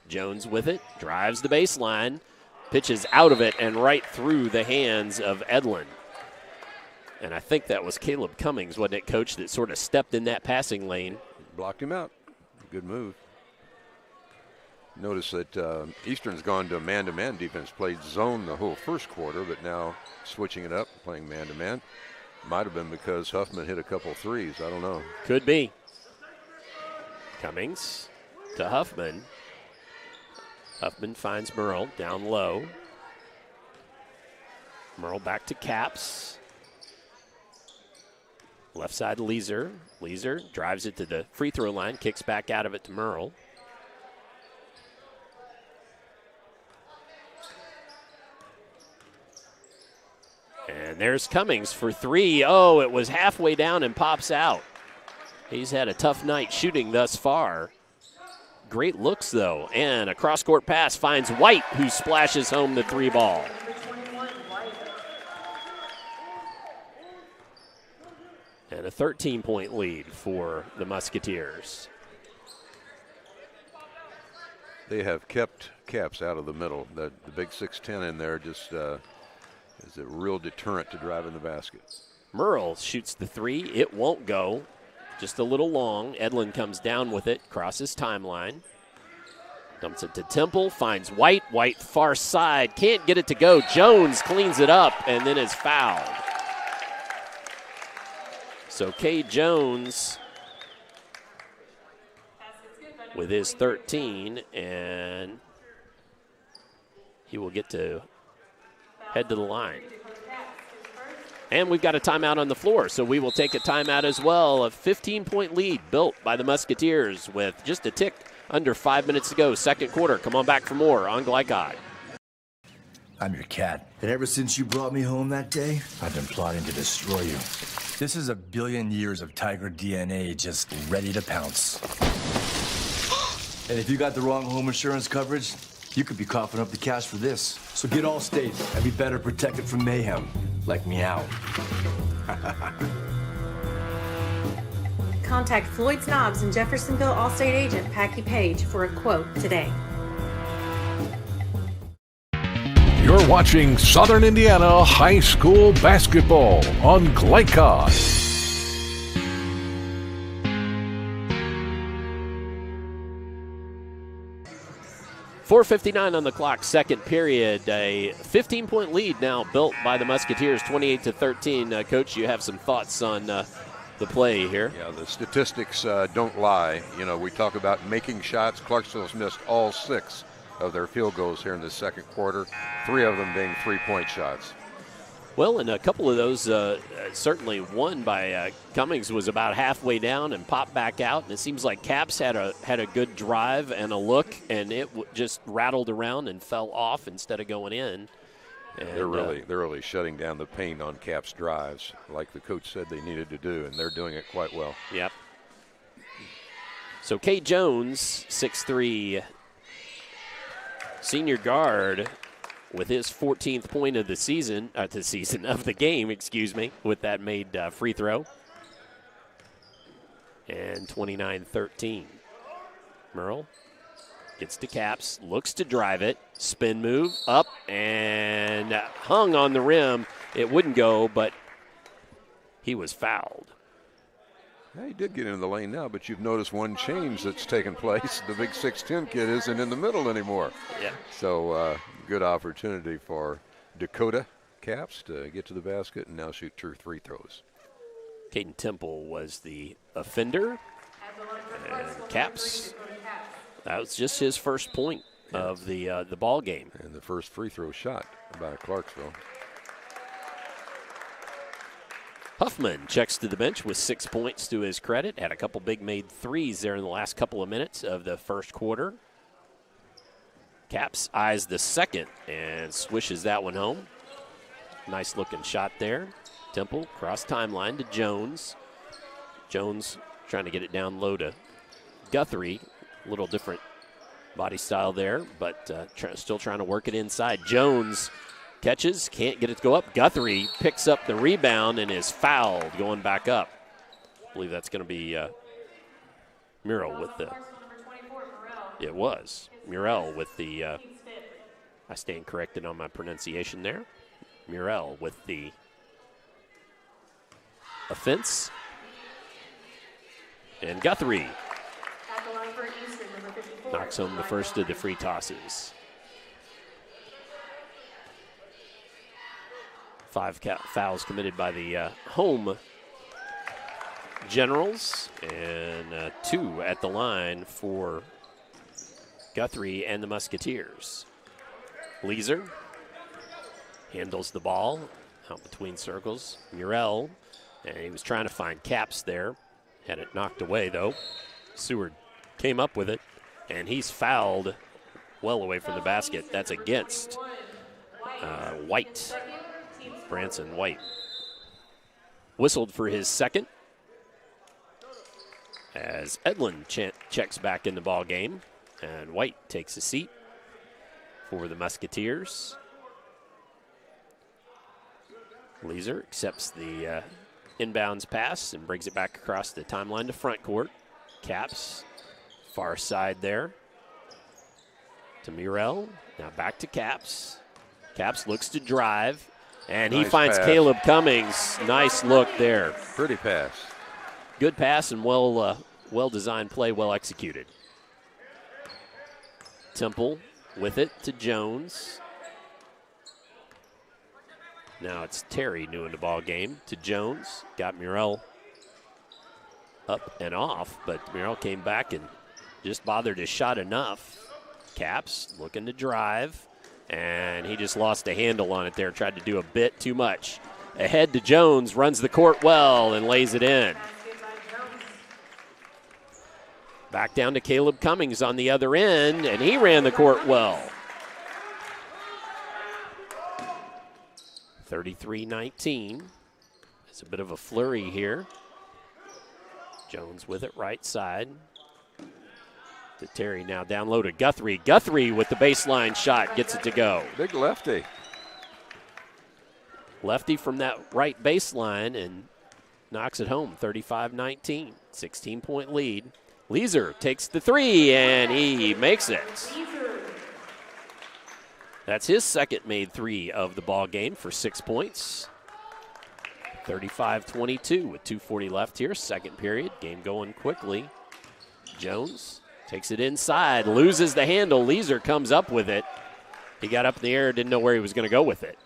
Jones with it, drives the baseline, pitches out of it and right through the hands of Edlin. And I think that was Caleb Cummings, wasn't it, Coach, that sort of stepped in that passing lane. Blocked him out. Good move. Notice that Eastern's gone to a man-to-man defense, played zone the whole first quarter, but now switching it up, playing man-to-man. Might have been because Huffman hit a couple threes. I don't know. Could be. Cummings to Huffman. Huffman finds Murrell down low. Merle back to Caps. Left side, Leeser. Leeser drives it to the free throw line, kicks back out of it to Merle. And there's Cummings for three. Oh, it was halfway down and pops out. He's had a tough night shooting thus far. Great looks, though. And a cross-court pass finds White, who splashes home the three ball. And a 13-point lead for the Musketeers. They have kept Caps out of the middle. The big 6'10" in there just is a real deterrent to driving the basket. Merle shoots the three. It won't go. Just a little long. Edlin comes down with it, crosses timeline. Dumps it to Temple, finds White. White far side, can't get it to go. Jones cleans it up and then is fouled. So Cade Jones with his 13, and he will get to head to the line. And we've got a timeout on the floor, so we will take a timeout as well. A 15-point lead built by the Musketeers with just a tick under 5 minutes to go. Second quarter. Come on back for more on GLICOD. I'm your cat, and ever since you brought me home that day, I've been plotting to destroy you. This is a billion years of tiger DNA just ready to pounce. And if you got the wrong home insurance coverage, you could be coughing up the cash for this. So get Allstate and be better protected from mayhem, like meow. Contact Floyd Snobbs and Jeffersonville Allstate agent Packy Page for a quote today. You're watching Southern Indiana High School Basketball on GLICOD. 4:59 on the clock, second period. A 15-point lead now built by the Musketeers, 28-13. Coach, you have some thoughts on the play here? Yeah, the statistics don't lie. You know, we talk about making shots. Clarksville's missed all 6 of their field goals here in the second quarter, 3 of them being three-point shots. Well, and a couple of those, certainly one by Cummings was about halfway down and popped back out. And it seems like Caps had a good drive and a look, and it just rattled around and fell off instead of going in. And, they're really shutting down the paint on Caps drives, like the coach said they needed to do, and they're doing it quite well. Yep. So Cade Jones, 6'3", senior guard, with his 14th point of the game, with that made free throw. And 29-13. Merle gets to Caps, looks to drive it, spin move, up, and hung on the rim. It wouldn't go, but he was fouled. Yeah, he did get into the lane now, but you've noticed one change that's taken place. The big 6'10" kid isn't in the middle anymore. Yeah. So good opportunity for Dakota Caps to get to the basket and now shoot 2 free throws. Caden Temple was the offender. And Caps, that was just his first point of the ball game. And the first free throw shot by Clarksville. Huffman checks to the bench with 6 points to his credit. Had a couple big made threes there in the last couple of minutes of the first quarter. Caps eyes the second and swishes that one home. Nice looking shot there. Temple cross timeline to Jones. Jones trying to get it down low to Guthrie. A little different body style there, but still trying to work it inside. Jones catches, can't get it to go up. Guthrie picks up the rebound and is fouled going back up. I believe that's going to be Murrell with the. It was Murrell with the. I stand corrected on my pronunciation there. Murrell with the offense. And Guthrie knocks home the first of the free tosses. 5 fouls committed by the home Generals, and 2 at the line for Guthrie and the Musketeers. Leeser Handles the ball out between circles. Murrell, and he was trying to find Caps there. Had it knocked away, though. Seward came up with it, and he's fouled well away from the basket. That's against White, Branson White. Whistled for his second as Edlin checks back in the ball game, and White takes a seat for the Musketeers. Leeser accepts the inbounds pass and brings it back across the timeline to front court. Caps, far side there to Murrell. Now back to Caps. Caps looks to drive, and he finds Caleb Cummings. Nice look there. Pretty pass. Good pass and well-designed play, well executed. Temple with it to Jones. Now it's Terry new in the ball game to Jones. Got Murrell up and off, but Murrell came back and just bothered his shot enough. Caps looking to drive, and he just lost a handle on it there, tried to do a bit too much. Ahead to Jones, runs the court well and lays it in. Back down to Caleb Cummings on the other end, and he ran the court well. 33-19. It's a bit of a flurry here. Jones with it right side. To Terry now down low to Guthrie. Guthrie with the baseline shot gets it to go. Big lefty. Lefty from that right baseline and knocks it home. 35-19. 16-point lead. Leeser takes the three and he makes it. That's his second made three of the ball game for 6 points. 35-22 with 2:40 left here, second period. Game going quickly. Jones takes it inside, loses the handle. Leeser comes up with it. He got up in the air, didn't know where he was going to go with it.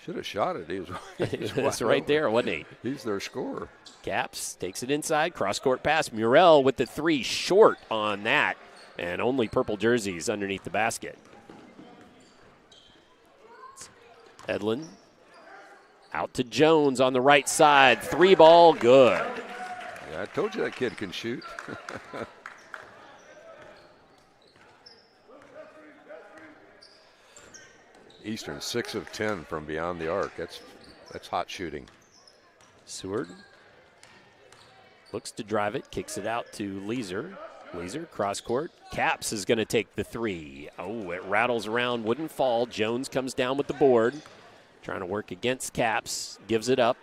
Should have shot it. He was That's right there, wasn't he? He's their scorer. Caps takes it inside, cross-court pass. Murrell with the three, short on that, and only purple jerseys underneath the basket. Edlin out to Jones on the right side. Three ball, good. Yeah, I told you that kid can shoot. Eastern 6 of 10 from beyond the arc. That's hot shooting. Seward looks to drive it, kicks it out to Leeser. Leeser, cross court. Caps is going to take the three. Oh, it rattles around, wouldn't fall. Jones comes down with the board. Trying to work against Caps, gives it up,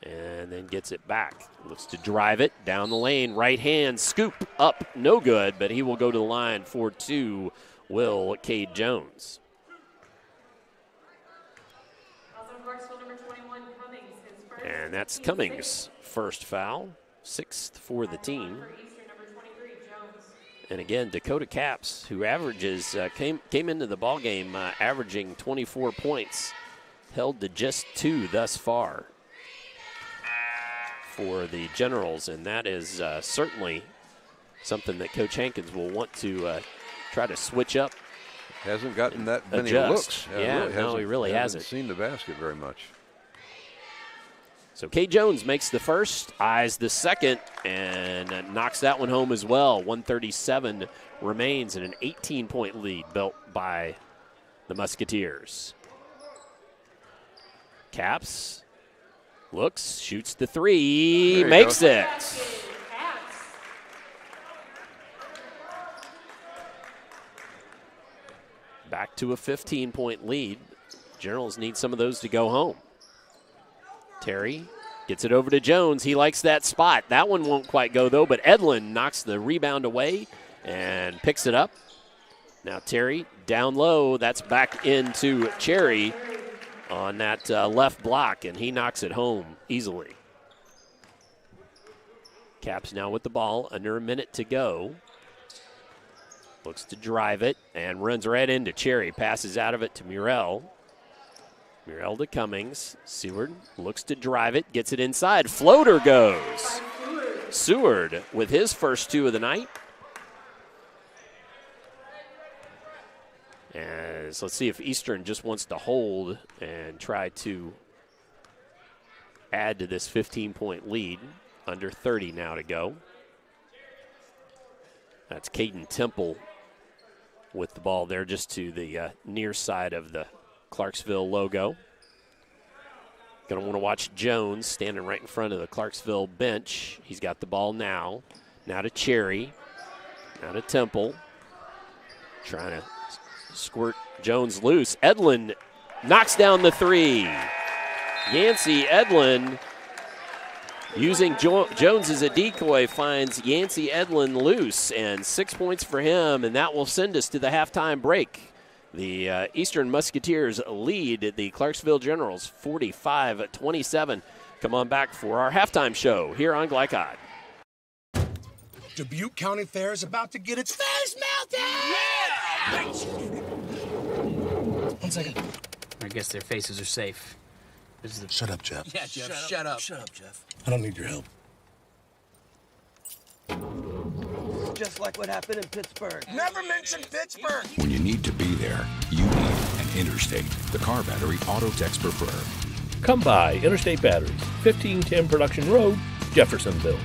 and then gets it back. Looks to drive it down the lane, right hand, scoop up, no good, but he will go to the line for two, will Cade Jones. And that's Cummings' first foul, sixth for the team. And again, Dakota Caps, who averages came into the ballgame averaging 24 points, held to just 2 thus far for the Generals, and that is certainly something that Coach Hankins will want to try to switch up. Hasn't gotten that many looks. Yeah, he really hasn't seen the basket very much. So Cade Jones makes the first, eyes the second, and knocks that one home as well. 1:37 remains and an 18-point lead built by the Musketeers. Caps looks, shoots the three, makes it. Back to a 15-point lead. Generals need some of those to go home. Terry gets it over to Jones. He likes that spot. That one won't quite go, though, but Edlin knocks the rebound away and picks it up. Now Terry down low. That's back into Cherry on that left block, and he knocks it home easily. Caps now with the ball, under a minute to go. Looks to drive it and runs right into Cherry. Passes out of it to Murrell. Murrell to Cummings. Seward looks to drive it, gets it inside. Floater goes. Seward with his first two of the night. As let's see if Eastern just wants to hold and try to add to this 15-point lead. Under 30 now to go. That's Caden Temple with the ball there just to the near side of the Clarksville logo. Going to want to watch Jones standing right in front of the Clarksville bench. He's got the ball now. Now to Cherry. Now to Temple. Trying to squirt Jones loose. Edlin knocks down the three. Yancey Edlin, using Jones as a decoy, finds Yancey Edlin loose, and 6 points for him, and that will send us to the halftime break. The Eastern Musketeers lead the Clarksville Generals 45-27. Come on back for our halftime show here on GLICOD. Dubuque County Fair is about to get its face melted! Yeah! 1 second. I guess their faces are safe. Shut up, Jeff. Yeah, Jeff, shut up. Shut up, Jeff. I don't need your help. Just like what happened in Pittsburgh. Never mention Pittsburgh! When you need to be there, you need an Interstate, the car battery auto techs prefer. Come by Interstate Batteries, 1510 Production Road, Jeffersonville.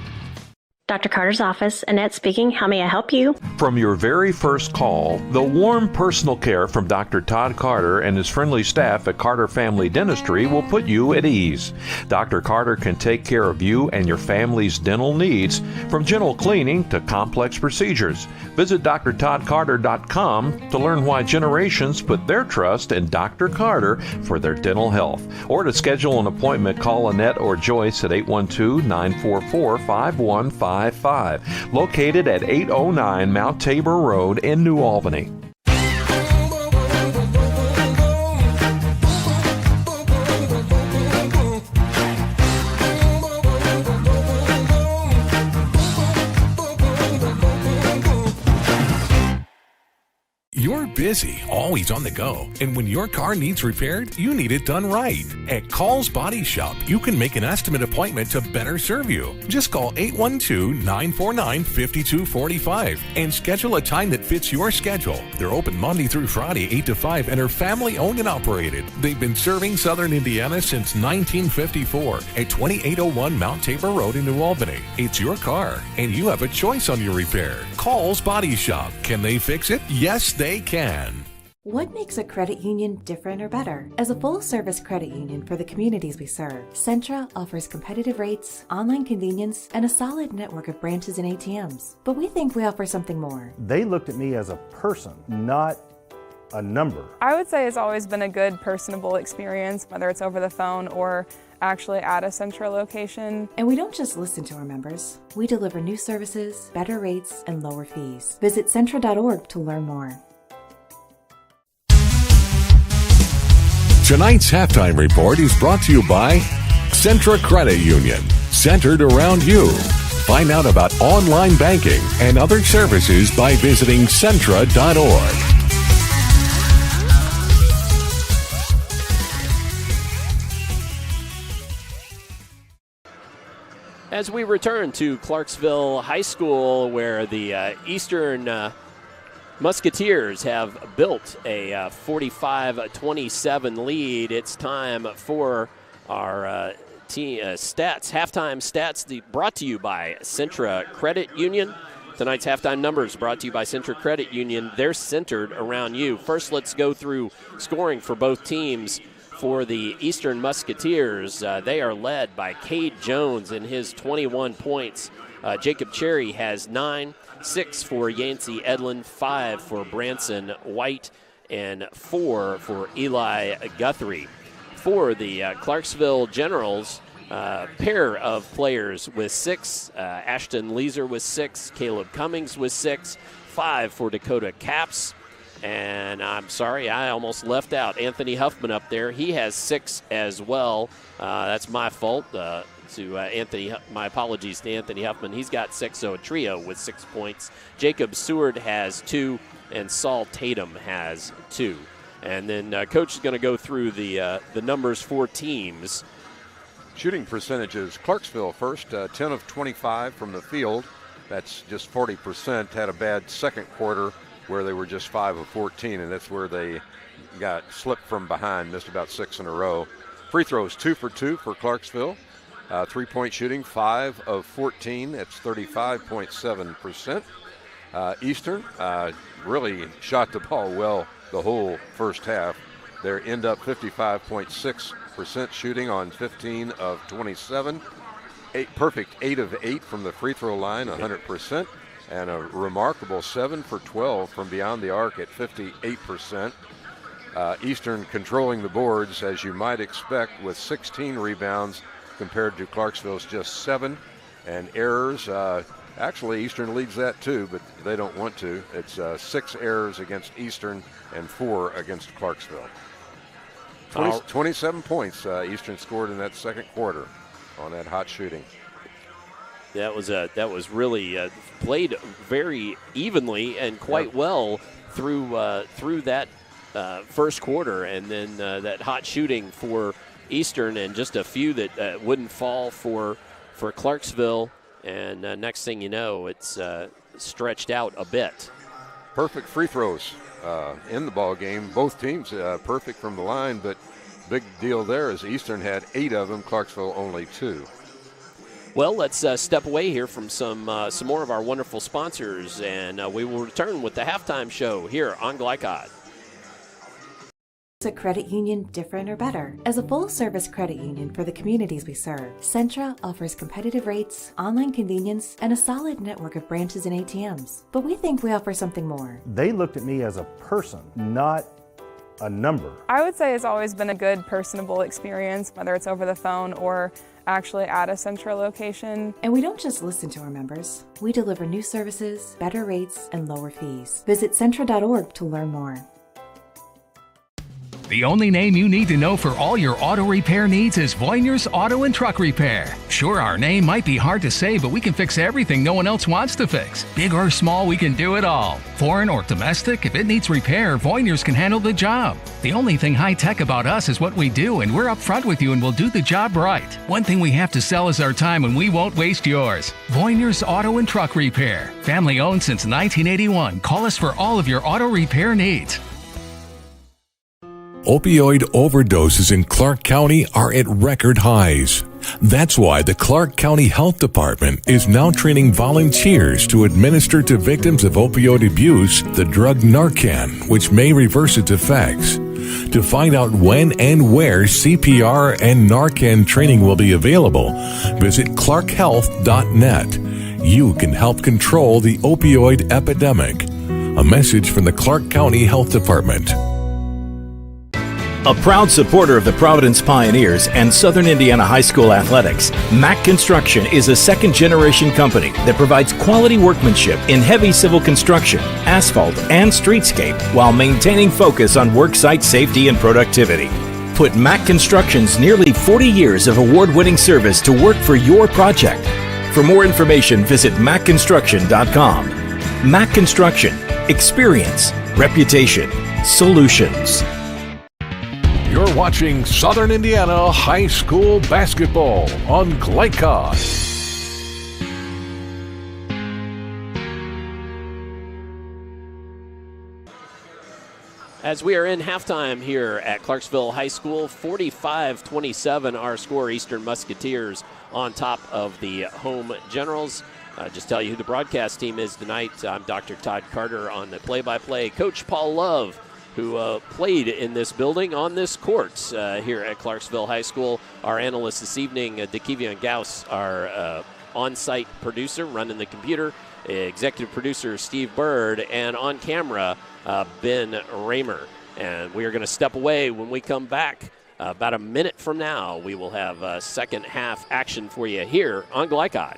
Dr. Carter's office, Annette speaking. How may I help you? From your very first call, the warm personal care from Dr. Todd Carter and his friendly staff at Carter Family Dentistry will put you at ease. Dr. Carter can take care of you and your family's dental needs, from gentle cleaning to complex procedures. Visit drtoddcarter.com to learn why generations put their trust in Dr. Carter for their dental health. Or to schedule an appointment, call Annette or Joyce at 812-944-5155. Located at 809 Mount Tabor Road in New Albany. You're busy, always on the go, and when your car needs repaired, you need it done right. At Call's Body Shop, you can make an estimate appointment to better serve you. Just call 812-949-5245 and schedule a time that fits your schedule. They're open Monday through Friday, 8 to 5, and are family-owned and operated. They've been serving Southern Indiana since 1954 at 2801 Mount Tabor Road in New Albany. It's your car, and you have a choice on your repair. Call's Body Shop. Can they fix it? Yes, they can. What makes a credit union different or better? As a full-service credit union for the communities we serve, Centra offers competitive rates, online convenience, and a solid network of branches and ATMs. But we think we offer something more. They looked at me as a person, not a number. I would say it's always been a good, personable experience, whether it's over the phone or actually at a Centra location. And we don't just listen to our members. We deliver new services, better rates, and lower fees. Visit Centra.org to learn more. Tonight's halftime report is brought to you by Centra Credit Union, centered around you. Find out about online banking and other services by visiting Centra.org. As we return to Clarksville High School, where the Eastern Musketeers have built a 45-27 lead, it's time for our team halftime stats, brought to you by Centra Credit Union. Tonight's halftime numbers brought to you by Centra Credit Union. They're centered around you. First, let's go through scoring for both teams. For the Eastern Musketeers, they are led by Cade Jones in his 21 points. Jacob Cherry has 9, 6 for Yancey Edlin, 5 for Branson White, and 4 for Eli Guthrie. For the Clarksville Generals, pair of players with 6, Ashton Leeser with 6, Caleb Cummings with 6, 5 for Dakota Capps. And I'm sorry, I almost left out Anthony Huffman up there. He has 6 as well. That's my fault. My apologies to Anthony Huffman. He's got 6, so a trio with 6 points. Jacob Seward has 2, and Saul Tatum has 2. And then Coach is going to go through the numbers for teams. Shooting percentages: Clarksville first, 10 of 25 from the field. That's just 40%. Had a bad second quarter. where they were just 5 of 14, and that's where they got slipped from behind, missed about 6 in a row. Free throws 2 for 2 for Clarksville. 3-point shooting 5 of 14. That's 35.7%. Eastern really shot the ball well the whole first half. They end up 55.6% shooting on 15 of 27. Perfect 8 of 8 from the free throw line, 100%. And a remarkable 7 for 12 from beyond the arc at 58%. Eastern controlling the boards, as you might expect, with 16 rebounds compared to Clarksville's just 7. And errors, actually Eastern leads that too, but they don't want to. It's 6 errors against Eastern and 4 against Clarksville. 27 points Eastern scored in that second quarter on that hot shooting. That was really played very evenly and quite well through that first quarter, and then that hot shooting for Eastern, and just a few that wouldn't fall for Clarksville, and next thing you know, it's stretched out a bit. Perfect free throws in the ball game. Both teams perfect from the line, but big deal there is Eastern had 8 of them, Clarksville only 2. Well, let's step away here from some more of our wonderful sponsors, and we will return with the halftime show here on GLICOD. Is a credit union different or better? As a full-service credit union for the communities we serve, Centra offers competitive rates, online convenience, and a solid network of branches and ATMs. But we think we offer something more. They looked at me as a person, not a number. I would say it's always been a good, personable experience, whether it's over the phone or actually at a Centra location. And we don't just listen to our members. We deliver new services, better rates, and lower fees. Visit Centra.org to learn more. The only name you need to know for all your auto repair needs is Voyner's Auto and Truck Repair. Sure, our name might be hard to say, but we can fix everything no one else wants to fix. Big or small, we can do it all. Foreign or domestic, if it needs repair, Voyner's can handle the job. The only thing high-tech about us is what we do, and we're upfront with you and we'll do the job right. One thing we have to sell is our time, and we won't waste yours. Voyner's Auto and Truck Repair. Family owned since 1981. Call us for all of your auto repair needs. Opioid overdoses in Clark County are at record highs. That's why the Clark County Health Department is now training volunteers to administer to victims of opioid abuse the drug Narcan, which may reverse its effects. To find out when and where CPR and Narcan training will be available, visit clarkhealth.net. You can help control the opioid epidemic. A message from the Clark County Health Department. A proud supporter of the Providence Pioneers and Southern Indiana High School athletics, Mack Construction is a second-generation company that provides quality workmanship in heavy civil construction, asphalt, and streetscape while maintaining focus on worksite safety and productivity. Put Mack Construction's nearly 40 years of award-winning service to work for your project. For more information, visit mackconstruction.com. Mack Construction. Experience. Reputation. Solutions. You're watching Southern Indiana High School basketball on GLICOD. As we are in halftime here at Clarksville High School, 45-27 our score. Eastern Musketeers on top of the home Generals. Just tell you who the broadcast team is tonight. I'm Dr. Todd Carter on the play-by-play. Coach Paul Love, who played in this building on this court here at Clarksville High School. Our analyst this evening, DeKevion Gauss, our on-site producer running the computer, executive producer Steve Bird, and on camera, Ben Raymer. And we are going to step away. When we come back about a minute from now, we will have second half action for you here on GLICOD.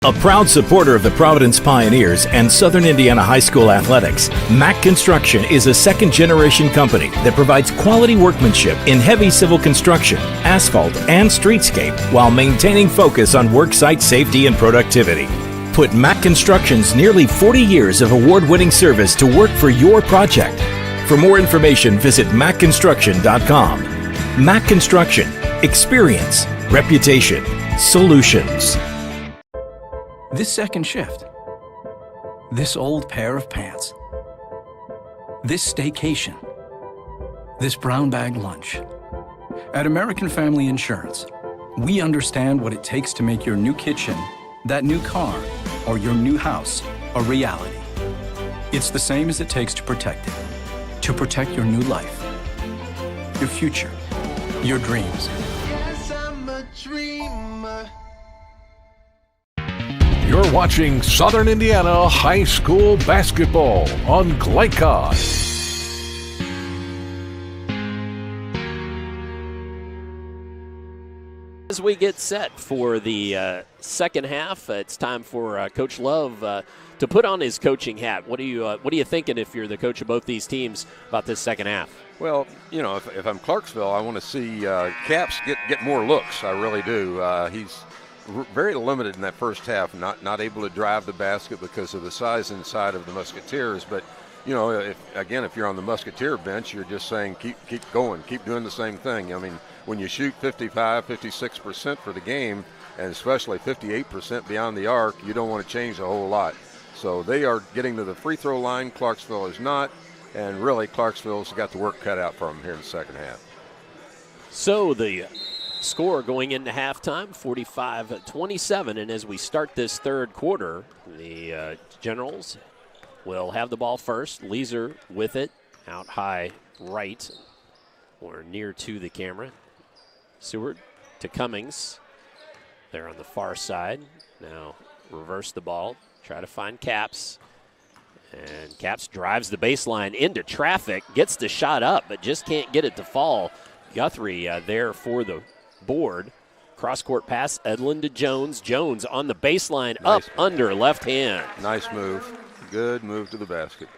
A proud supporter of the Providence Pioneers and Southern Indiana High School athletics, Mack Construction is a second-generation company that provides quality workmanship in heavy civil construction, asphalt, and streetscape while maintaining focus on worksite safety and productivity. Put Mack Construction's nearly 40 years of award-winning service to work for your project. For more information, visit mackconstruction.com. Mack Construction. Experience. Reputation. Solutions. This second shift. This old pair of pants. this staycation, this brown bag lunch. At American Family Insurance, we understand what it takes to make your new kitchen, that new car, or your new house a reality. It's the same as it takes to protect it. To protect your new life, your future, your dreams. Yes, I'm a dreamer. You're watching Southern Indiana High School Basketball on GLICOD. As we get set for the second half, it's time for Coach Love to put on his coaching hat. What are you thinking if you're the coach of both these teams about this second half? Well, you know, if I'm Clarksville, I want to see Caps get more looks. I really do. He's very limited in that first half, not able to drive the basket because of the size inside of the Musketeers. But you know, if you're on the Musketeer bench, you're just saying keep going, keep doing the same thing. I mean, when you shoot 55, 56% for the game, and especially 58% beyond the arc, you don't want to change a whole lot. So they are getting to the free throw line. Clarksville is not, and really Clarksville's got the work cut out for them here in the second half. So the score going into halftime, 45-27, and as we start this third quarter, the Generals will have the ball first. Leeser with it, out high right, or near to the camera. Seward to Cummings. They're on the far side. Now reverse the ball, try to find Caps. And Caps drives the baseline into traffic, gets the shot up, but just can't get it to fall. Guthrie there for the board. Cross-court pass, Edlin to Jones. Jones on the baseline, up under left hand. Nice move. Good move to the basket.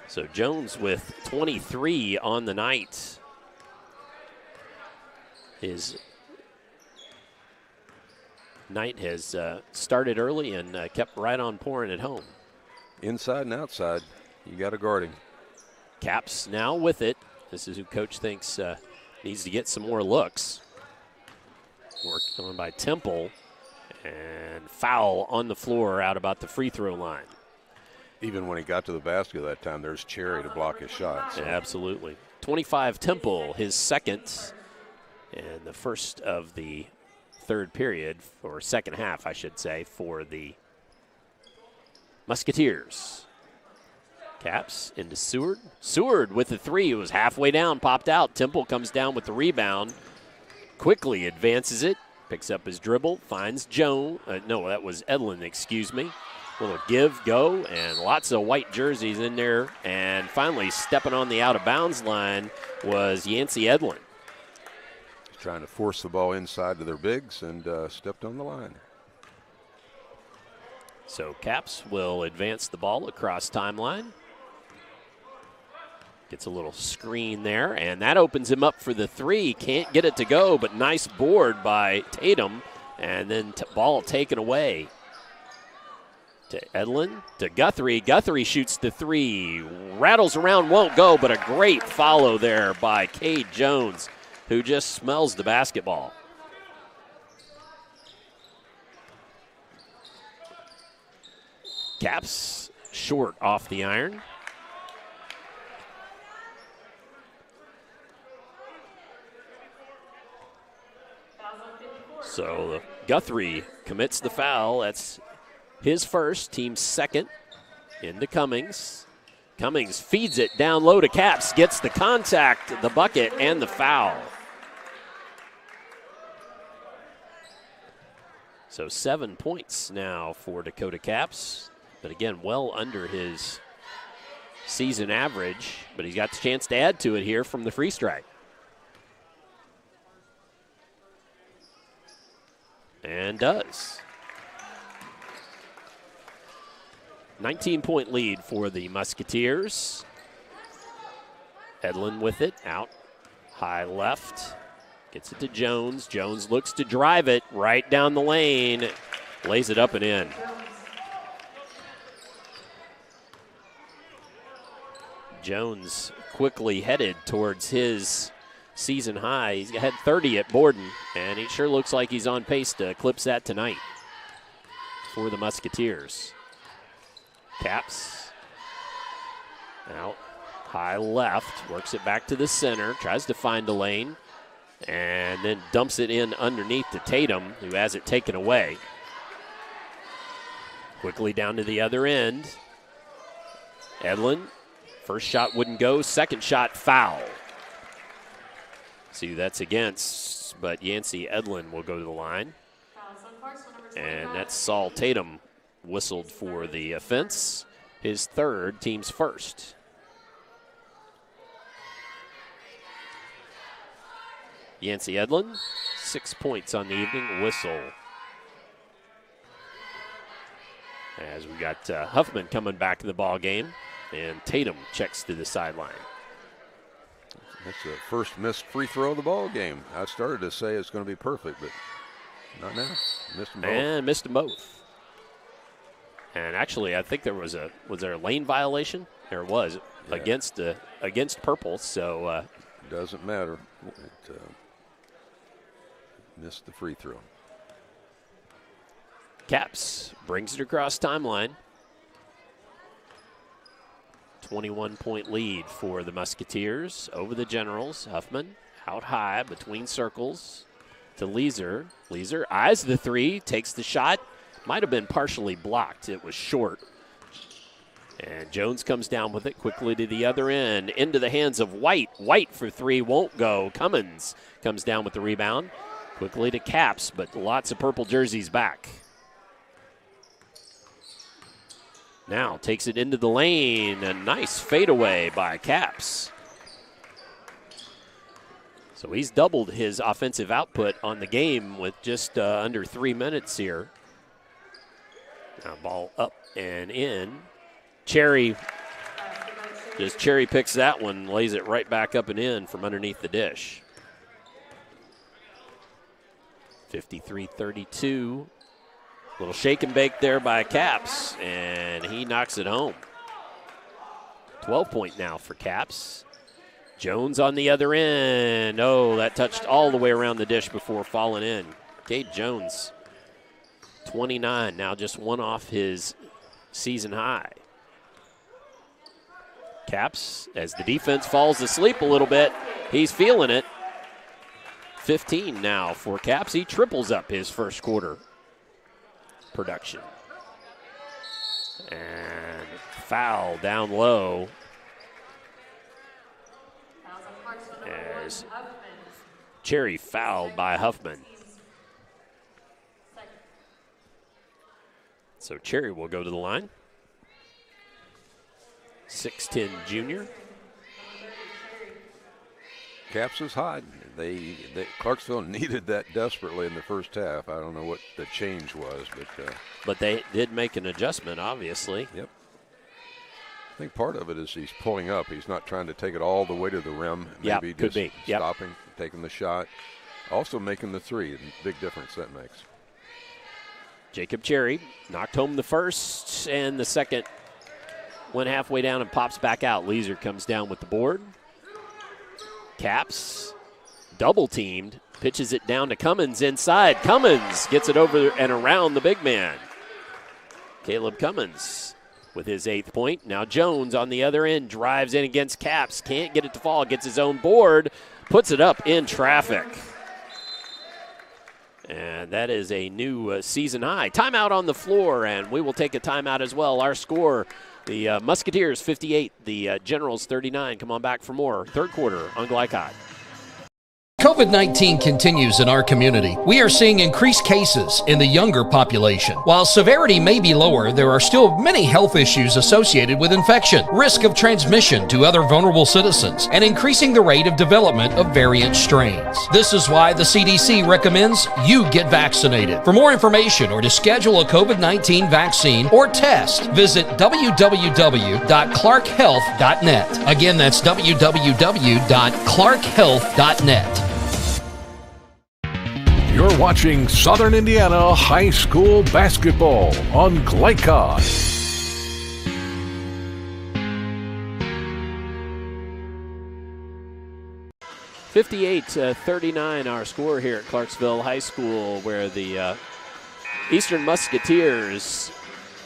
So Jones with 23 on the night. His night has started early and kept right on pouring at home. Inside and outside, you got to guard him. Caps now with it. This is who Coach thinks needs to get some more looks. Worked on by Temple, and foul on the floor out about the free throw line. Even when he got to the basket that time, there's Cherry to block his shot. So. Yeah, absolutely. 25 Temple, his second, and the first of the third period, or second half, I should say, for the Musketeers. Caps into Seward. Seward with the three. It was halfway down, popped out. Temple comes down with the rebound. Quickly advances it. Picks up his dribble. Finds Joe. No, that was Edlin, excuse me. Little give, go, and lots of white jerseys in there. And finally, stepping on the out-of-bounds line was Yancey Edlin. Trying to force the ball inside to their bigs and stepped on the line. So Caps will advance the ball across timeline. Gets a little screen there, and that opens him up for the three. Can't get it to go, but nice board by Tatum, and then ball taken away. To Edlin, to Guthrie. Guthrie shoots the three. Rattles around, won't go, but a great follow there by Cade Jones, who just smells the basketball. Caps short off the iron. So Guthrie commits the foul. That's his first, team's second. Into Cummings. Cummings feeds it down low to Caps, gets the contact, the bucket, and the foul. So 7 points now for Dakota Caps. But again, well under his season average. But he's got the chance to add to it here from the free strike. And does. 19-point lead for the Musketeers. Edlin with it, out high left. Gets it to Jones. Jones looks to drive it right down the lane. Lays it up and in. Jones quickly headed towards his season high. He's had 30 at Borden, and he sure looks like he's on pace to eclipse that tonight for the Musketeers. Caps Out high left, works it back to the center, tries to find a lane, and then dumps it in underneath to Tatum, who has it taken away. Quickly down to the other end. Edlin, first shot wouldn't go, second shot foul. See who that's against, but Yancey Edlin will go to the line. And that's Saul Tatum whistled for the offense. His third, team's first. Yancey Edlin, 6 points on the evening, whistle. As we got Huffman coming back to the ball game, and Tatum checks to the sideline. That's the first missed free throw of the ball game. I started to say it's going to be perfect, but not now. Missed them both. And missed them both. And actually, I think was there a lane violation? There was, yeah, against Purple. So doesn't matter. It missed the free throw. Caps brings it across timeline. 21-point lead for the Musketeers over the Generals. Huffman out high between circles to Leeser. Leeser eyes the three, takes the shot. Might have been partially blocked. It was short. And Jones comes down with it quickly to the other end, into the hands of White. White for three, won't go. Cummins comes down with the rebound. Quickly to Caps, but lots of purple jerseys back. Now takes it into the lane. A nice fadeaway by Caps. So he's doubled his offensive output on the game with just under 3 minutes here. Now ball up and in. Cherry just cherry picks that one, lays it right back up and in from underneath the dish. 53-32. Little shake and bake there by Caps, and he knocks it home. 12-point now for Caps. Jones on the other end. Oh, that touched all the way around the dish before falling in. Cade Jones, 29, now just one off his season high. Caps, as the defense falls asleep a little bit, he's feeling it. 15 now for Caps. He triples up his first quarter production. And foul down low. As Cherry fouled by Huffman. So Cherry will go to the line. 6'10" junior. Caps is hot. Clarksville needed that desperately in the first half. I don't know what the change was, but they did make an adjustment, obviously. Yep. I think part of it is he's pulling up. He's not trying to take it all the way to the rim. Maybe could be. Stopping, taking the shot. Also making the three. Big difference that makes. Jacob Cherry knocked home the first, and the second went halfway down and pops back out. Leeser comes down with the board. Caps, double teamed, pitches it down to Cummins inside. Cummins gets it over and around the big man. Caleb Cummins with his 8th point. Now Jones on the other end drives in against Caps. Can't get it to fall, gets his own board, puts it up in traffic. And that is a new season high. Timeout on the floor, and we will take a timeout as well. Our score, the Musketeers 58, the Generals 39. Come on back for more. Third quarter on GLICOD. COVID-19 continues in our community. We are seeing increased cases in the younger population. While severity may be lower, there are still many health issues associated with infection, risk of transmission to other vulnerable citizens, and increasing the rate of development of variant strains. This is why the CDC recommends you get vaccinated. For more information or to schedule a COVID-19 vaccine or test, visit www.clarkhealth.net. Again, that's www.clarkhealth.net. You're watching Southern Indiana High School Basketball on GLICOD. 58-39 our score here at Clarksville High School, where the Eastern Musketeers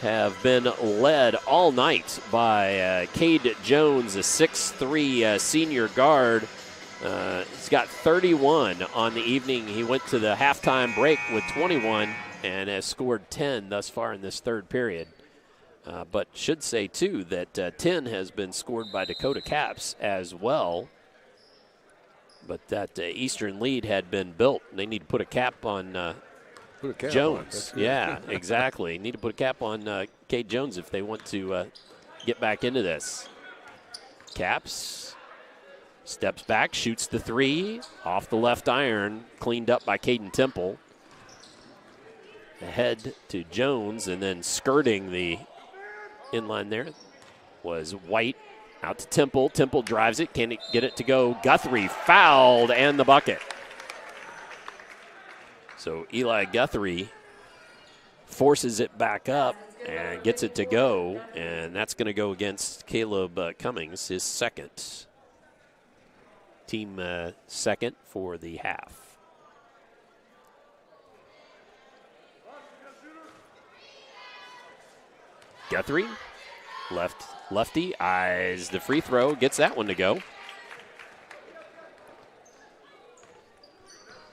have been led all night by Cade Jones, a 6'3" senior guard. He's got 31 on the evening. He went to the halftime break with 21 and has scored 10 thus far in this third period. But should say, too, that 10 has been scored by Dakota Caps as well. But that Eastern lead had been built. They need to put a cap on Jones. Yeah, exactly. Need to put a cap on Cade Jones if they want to get back into this. Caps steps back, shoots the three, off the left iron, cleaned up by Caden Temple. Ahead to Jones, and then skirting the inline there was White. Out to Temple. Temple drives it. Can he get it to go? Guthrie fouled and the bucket. So Eli Guthrie forces it back up and gets it to go, and that's going to go against Caleb Cummings, his second. Team second for the half. Guthrie, lefty, eyes the free throw, gets that one to go.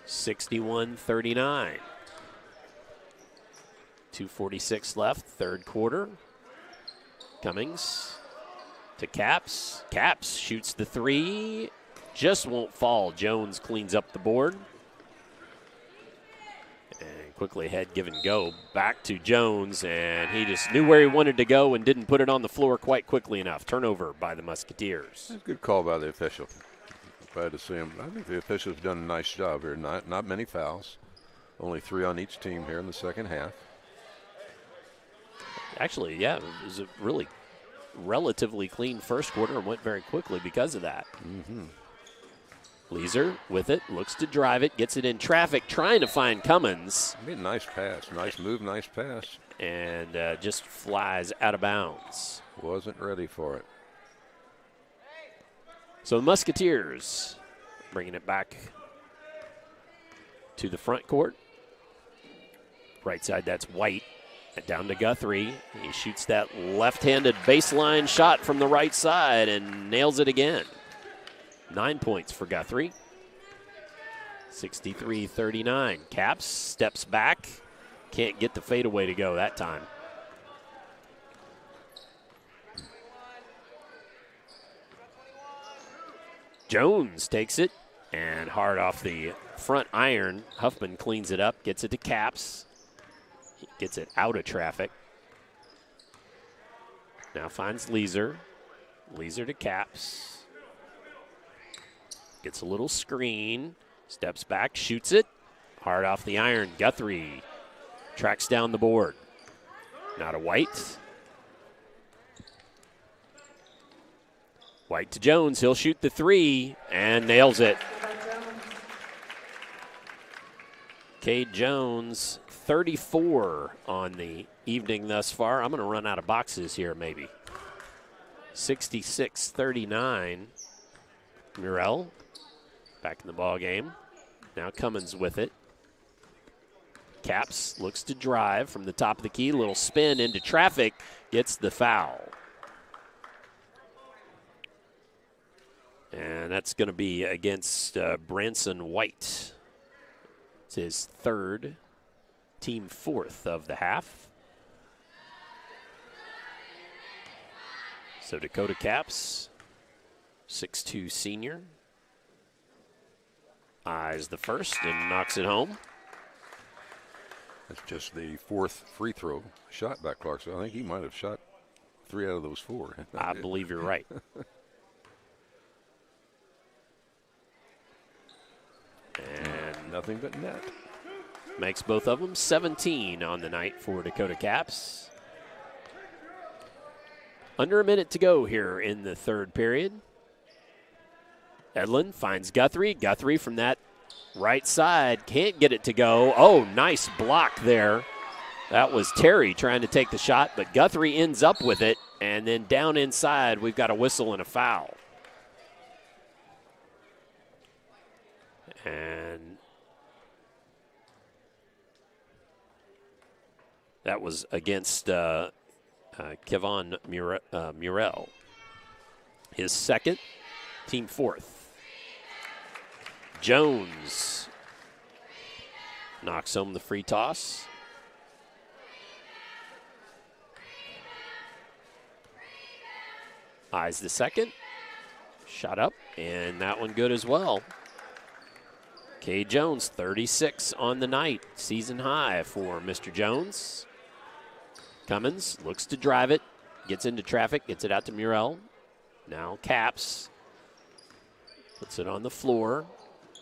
61-39. 2:46 left, third quarter. Cummings to Caps. Caps shoots the three, just won't fall. Jones cleans up the board. And quickly ahead, give and go. Back to Jones, and he just knew where he wanted to go and didn't put it on the floor quite quickly enough. Turnover by the Musketeers. That's a good call by the official. Glad to see him. I think the official's done a nice job here. Not many fouls. Only 3 on each team here in the second half. Actually, yeah, it was a really relatively clean first quarter and went very quickly because of that. Mm-hmm. Leeser with it, looks to drive it, gets it in traffic, trying to find Cummins. Made a nice pass, nice move, nice pass. And just flies out of bounds. Wasn't ready for it. So the Musketeers bringing it back to the front court. Right side, that's White. Down to Guthrie. He shoots that left-handed baseline shot from the right side and nails it again. 9 points for Guthrie. 63-39. Caps steps back. Can't get the fadeaway to go that time. Jones takes it and hard off the front iron. Huffman cleans it up, gets it to Caps. He gets it out of traffic. Now finds Leeser. Leeser to Caps. Gets a little screen. Steps back, shoots it. Hard off the iron. Guthrie tracks down the board. Now to White. White to Jones. He'll shoot the three and nails it. Cade Jones, 34 on the evening thus far. I'm going to run out of boxes here maybe. 66-39. Murrell back in the ball game. Now Cummins with it. Caps looks to drive from the top of the key. Little spin into traffic. Gets the foul. And that's going to be against Branson White. It's his third, team fourth of the half. So Dakota Caps, 6'2" senior. Eyes the first and knocks it home. That's just the fourth free throw shot by Clarksville. I think he might have shot 3 out of those 4. I believe you're right. And nothing but net. Makes both of them 17 on the night for Dakota Caps. Under a minute to go here in the third period. Edlin finds Guthrie. Guthrie from that right side can't get it to go. Oh, nice block there. That was Terry trying to take the shot, but Guthrie ends up with it. And then down inside, we've got a whistle and a foul. And that was against Kevon Murrell. His second, team fourth. Jones knocks home the free toss. Eyes the second. Shot up, and that one good as well. Cade Jones, 36 on the night. Season high for Mr. Jones. Cummins looks to drive it. Gets into traffic, gets it out to Murrell. Now Caps. Puts it on the floor.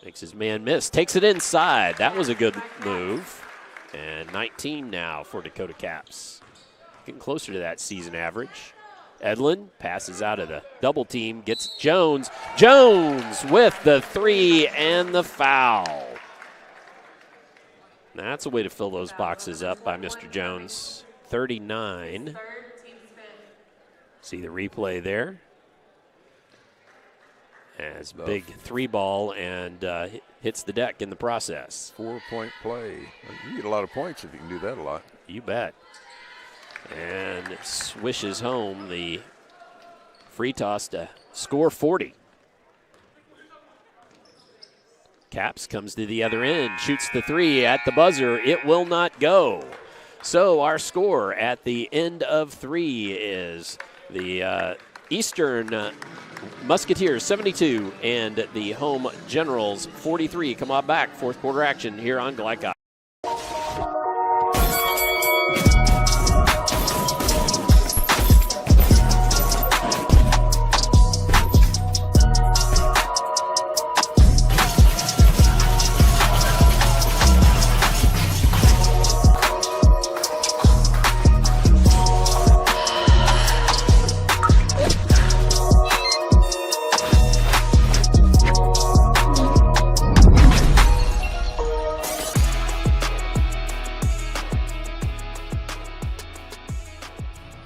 Makes his man miss. Takes it inside. That was a good move. And 19 now for Dakota Caps. Getting closer to that season average. Edlin passes out of the double team, gets Jones. Jones with the three and the foul. That's a way to fill those boxes up by Mr. Jones. 39. See the replay there. As big three ball and hits the deck in the process. 4-point play. You get a lot of points if you can do that a lot. You bet. And swishes home the free toss to score 40. Caps comes to the other end, shoots the three at the buzzer. It will not go. So our score at the end of three is the Eastern Musketeers 72 and the home Generals 43. Come on back, fourth quarter action here on GLICOD.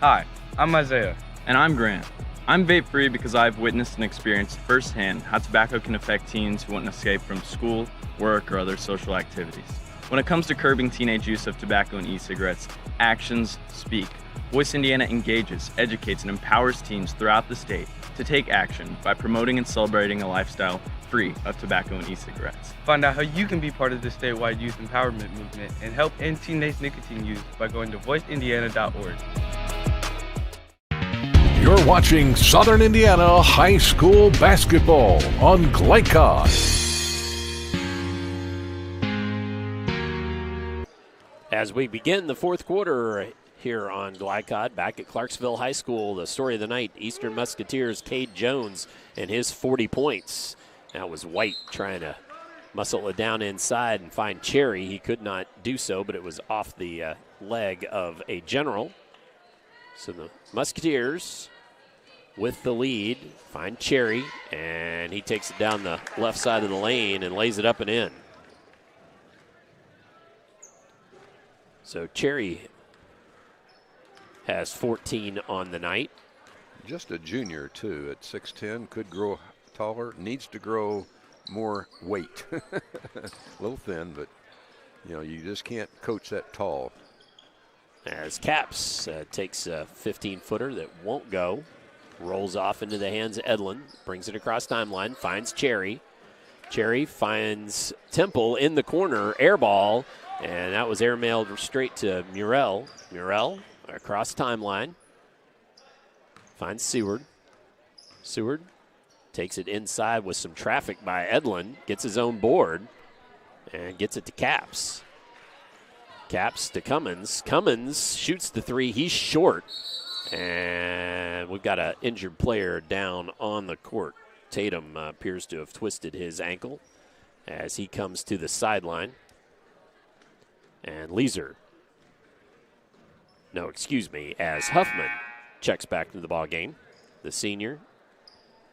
Hi, I'm Isaiah. And I'm Grant. I'm vape-free because I've witnessed and experienced firsthand how tobacco can affect teens who want to escape from school, work, or other social activities. When it comes to curbing teenage use of tobacco and e-cigarettes, actions speak. Voice Indiana engages, educates, and empowers teens throughout the state to take action by promoting and celebrating a lifestyle free of tobacco and e-cigarettes. Find out how you can be part of the statewide youth empowerment movement and help end teenage nicotine use by going to voiceindiana.org. You're watching Southern Indiana High School basketball on GLICOD. As we begin the fourth quarter here on GLICOD, back at Clarksville High School, the story of the night, Eastern Musketeers, Cade Jones and his 40 points. That was White trying to muscle it down inside and find Cherry. He could not do so, but it was off the leg of a General. So the Musketeers with the lead find Cherry, and he takes it down the left side of the lane and lays it up and in. So Cherry has 14 on the night. Just a junior, too, at 6'10", could grow taller, needs to grow more weight. A little thin, but, you know, you just can't coach that tall. As Caps takes a 15-footer that won't go, rolls off into the hands of Edlin, brings it across timeline, finds Cherry. Cherry finds Temple in the corner, air ball, and that was airmailed straight to Murrell. Murrell across timeline, finds Seward. Seward takes it inside with some traffic by Edlin, gets his own board, and gets it to Caps. Caps to Cummins. Cummins shoots the three. He's short. And we've got an injured player down on the court. Tatum appears to have twisted his ankle as he comes to the sideline. And Leeser. No, excuse me, as Huffman checks back to the ball game. The senior.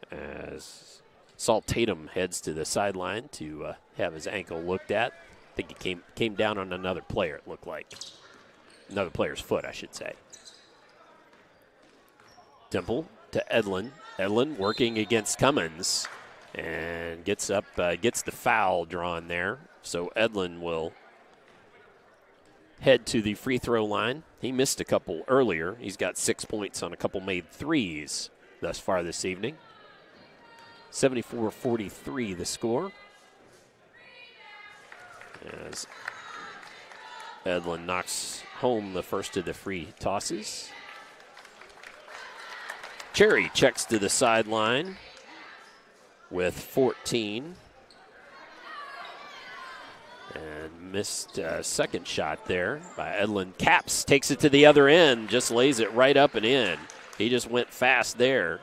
As Salt Tatum heads to the sideline to have his ankle looked at. I think it came down on another player, it looked like. Another player's foot, I should say. Temple to Edlin. Edlin working against Cummins and gets up, gets the foul drawn there. So Edlin will head to the free throw line. He missed a couple earlier. He's got 6 points on a couple made threes thus far this evening. 74-43 the score. As Edlin knocks home the first of the free tosses. Cherry checks to the sideline with 14. And missed a second shot there by Edlin. Caps takes it to the other end, just lays it right up and in. He just went fast there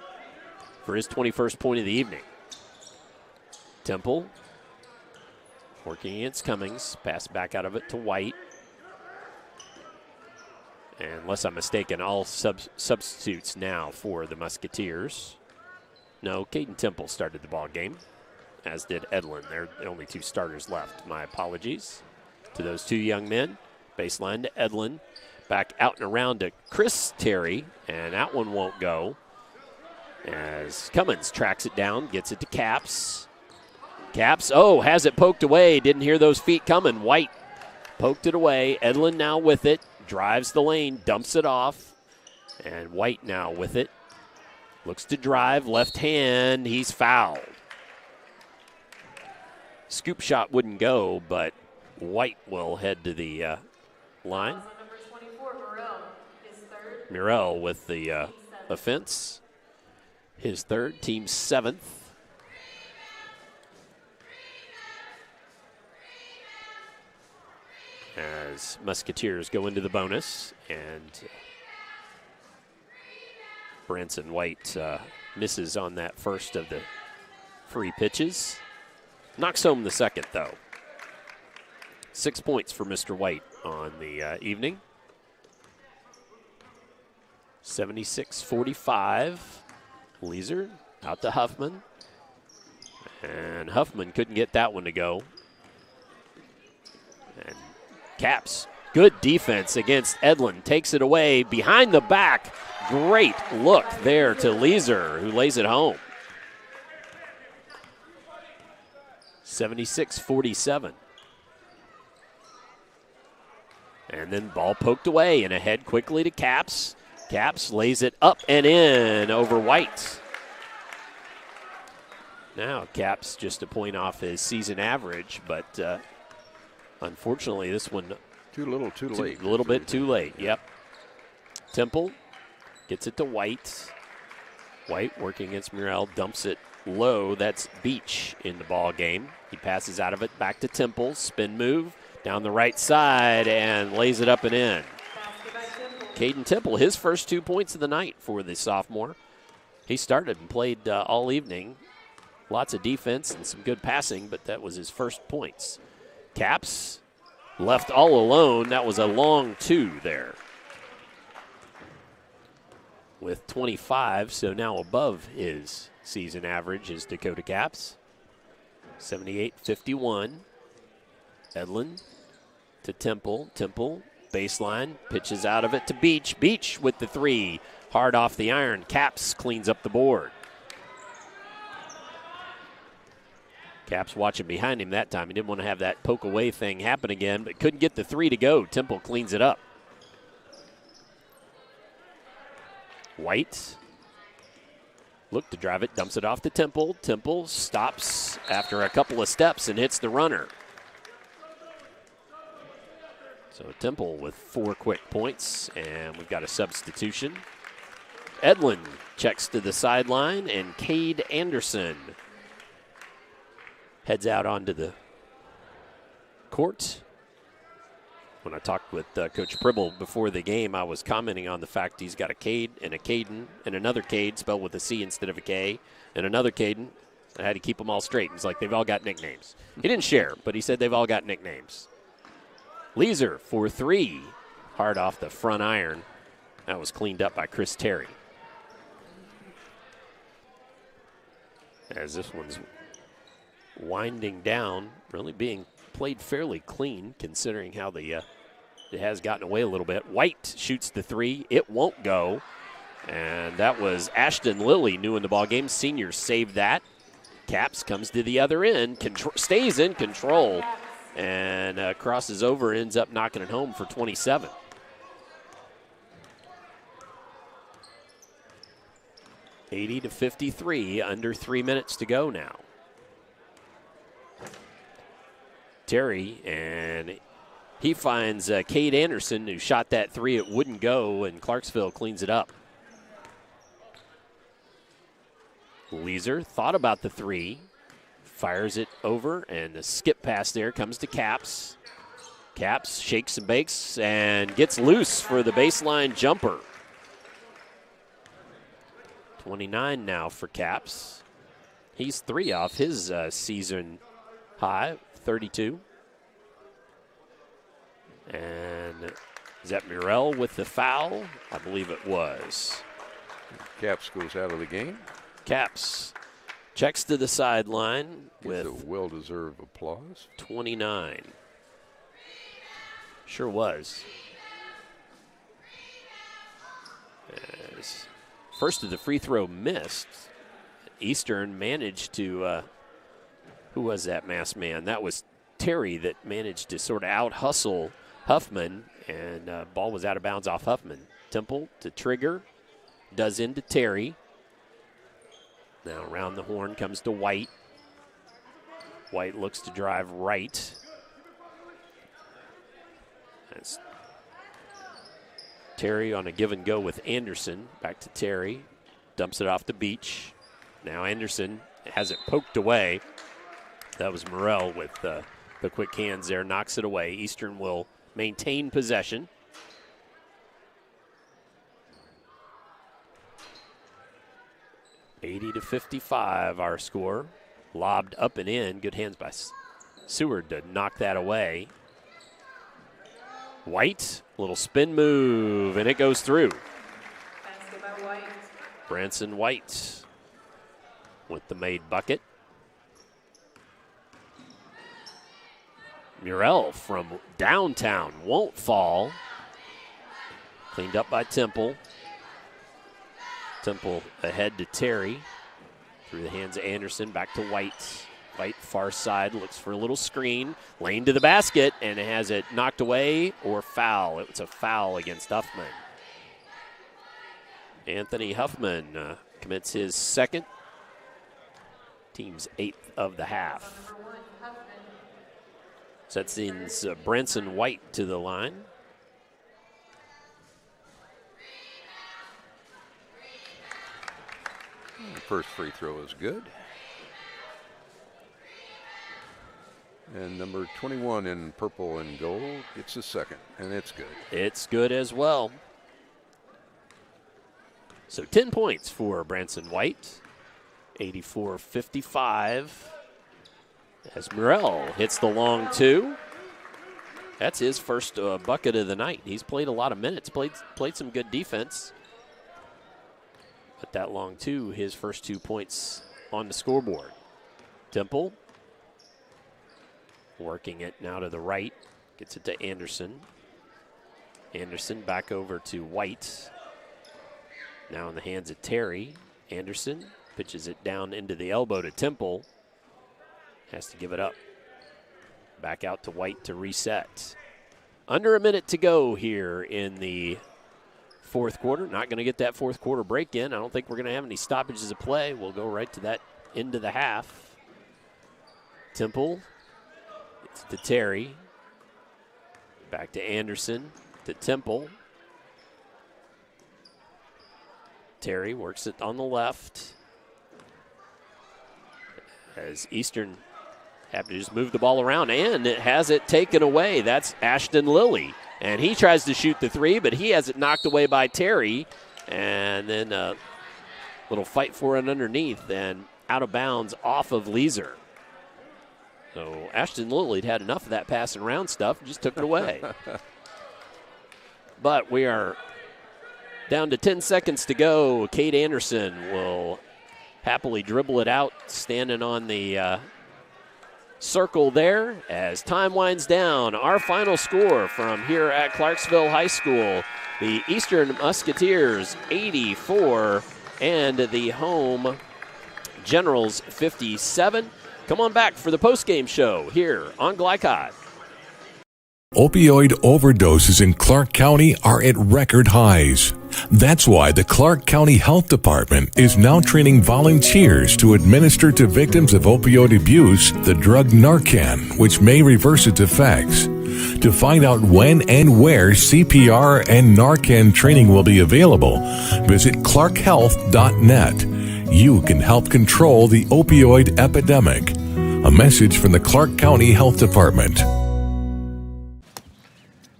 for his 21st point of the evening. Temple working against Cummings. Pass back out of it to White. And unless I'm mistaken, all substitutes now for the Musketeers. No, Caden Temple started the ball game, as did Edlin. They're the only two starters left. My apologies to those two young men. Baseline to Edlin. Back out and around to Chris Terry, and that one won't go. As Cummins tracks it down, gets it to Caps. Caps, has it poked away. Didn't hear those feet coming. White poked it away. Edlin now with it. Drives the lane, dumps it off. And White now with it. Looks to drive, left hand. He's fouled. Scoop shot wouldn't go, but White will head to the line. Murrell with the offense. His third, team seventh. As Musketeers go into the bonus, and Branson White misses on that first of the free pitches. Knocks home the second, though. 6 points for Mr. White on the evening. 76-45. Leeser out to Huffman. And Huffman couldn't get that one to go. And Caps, good defense against Edlin. Takes it away behind the back. Great look there to Leeser, who lays it home. 76-47. And then ball poked away and ahead quickly to Caps. Caps lays it up and in over White. Now Caps just a point off his season average, but unfortunately this one too late. A little bit too late, yep. Temple gets it to White. White working against Murrell, dumps it low. That's Beach in the ball game. He passes out of it back to Temple. Spin move down the right side and lays it up and in. Caden Temple, his first 2 points of the night for the sophomore. He started and played all evening. Lots of defense and some good passing, but that was his first points. Caps left all alone. That was a long two there. With 25, so now above his season average is Dakota Caps. 78-51. Edlin to Temple. Temple, baseline, pitches out of it to Beach. Beach with the three. Hard off the iron. Caps cleans up the board. Caps watching behind him that time. He didn't want to have that poke away thing happen again, but couldn't get the three to go. Temple cleans it up. White looked to drive it, dumps it off to Temple. Temple stops after a couple of steps and hits the runner. So Temple with 4 quick points, and we've got a substitution. Edlin checks to the sideline, and Cade Anderson heads out onto the court. When I talked with Coach Pribble before the game, I was commenting on the fact he's got a Cade and a Caden and another Cade spelled with a C instead of a K, and another Caden. I had to keep them all straight. He's like, they've all got nicknames. He didn't share, but he said they've all got nicknames. Leeser for three. Hard off the front iron. That was cleaned up by Chris Terry. As this one's winding down, really being played fairly clean considering how the it has gotten away a little bit. White shoots the three. It won't go. And that was Ashton Lilly, new in the ballgame. Senior saved that. Caps comes to the other end, stays in control. and crosses over, ends up knocking it home for 27. (80-53), under 3 minutes to go now. Terry, and he finds Cade Anderson, who shot that three. It wouldn't go, and Clarksville cleans it up. Leeser thought about the three, fires it over, and the skip pass there comes to Caps. Caps shakes and bakes and gets loose for the baseline jumper. 29 now for Caps. He's 3 off his season high, 32. And is that Murrell with the foul? I believe it was. Caps goes out of the game. Caps checks to the sideline with a well-deserved applause. 29. Sure was. As first of the free throw missed, Eastern managed to, who was that masked man? That was Terry that managed to sort of out-hustle Huffman, and ball was out of bounds off Huffman. Temple to trigger, does into Terry. Now around the horn comes to White. White looks to drive right. That's Terry on a give and go with Anderson. Back to Terry. Dumps it off the beach. Now Anderson has it poked away. That was Morrell with the quick hands there. Knocks it away. Eastern will maintain possession. (80-55) our score. Lobbed up and in. Good hands by Seward to knock that away. White, little spin move, and it goes through. Basket by White. Branson White with the made bucket. Murrell from downtown won't fall. Cleaned up by Temple. Temple ahead to Terry. Through the hands of Anderson, back to White. White far side, looks for a little screen. Lane to the basket, and it has it knocked away or foul. It was a foul against Huffman. Anthony Huffman commits his second. Team's 8th of the half. Sets in Branson White to the line. The first free throw is good. And number 21 in purple and gold gets the second, and it's good. It's good as well. So 10 points for Branson White. 84-55. As Murrell hits the long two. That's his first bucket of the night. He's played a lot of minutes, played some good defense. But that long two, his first 2 points on the scoreboard. Temple working it now to the right. Gets it to Anderson. Anderson back over to White. Now in the hands of Terry. Anderson pitches it down into the elbow to Temple. Has to give it up. Back out to White to reset. Under a minute to go here in the fourth quarter. Not going to get that fourth quarter break in. I don't think we're going to have any stoppages of play. We'll go right to that end of the half. Temple. It's to Terry. Back to Anderson. To Temple. Terry works it on the left. As Eastern have to just move the ball around, and it has it taken away. That's Ashton Lilly. And he tries to shoot the three, but he has it knocked away by Terry. And then a little fight for it underneath, and out of bounds off of Leeser. So Ashton Lilly had enough of that passing around stuff, just took it away. But we are down to 10 seconds to go. Cade Anderson will happily dribble it out, standing on the circle there. As time winds down, our final score from here at Clarksville High School, the Eastern Musketeers 84 and the home Generals 57. Come on back for the postgame show here on GLICOD. Opioid overdoses in Clark County are at record highs. That's why the Clark County Health Department is now training volunteers to administer to victims of opioid abuse the drug Narcan, which may reverse its effects. To find out when and where CPR and Narcan training will be available, visit clarkhealth.net. You can help control the opioid epidemic. A message from the Clark County Health Department.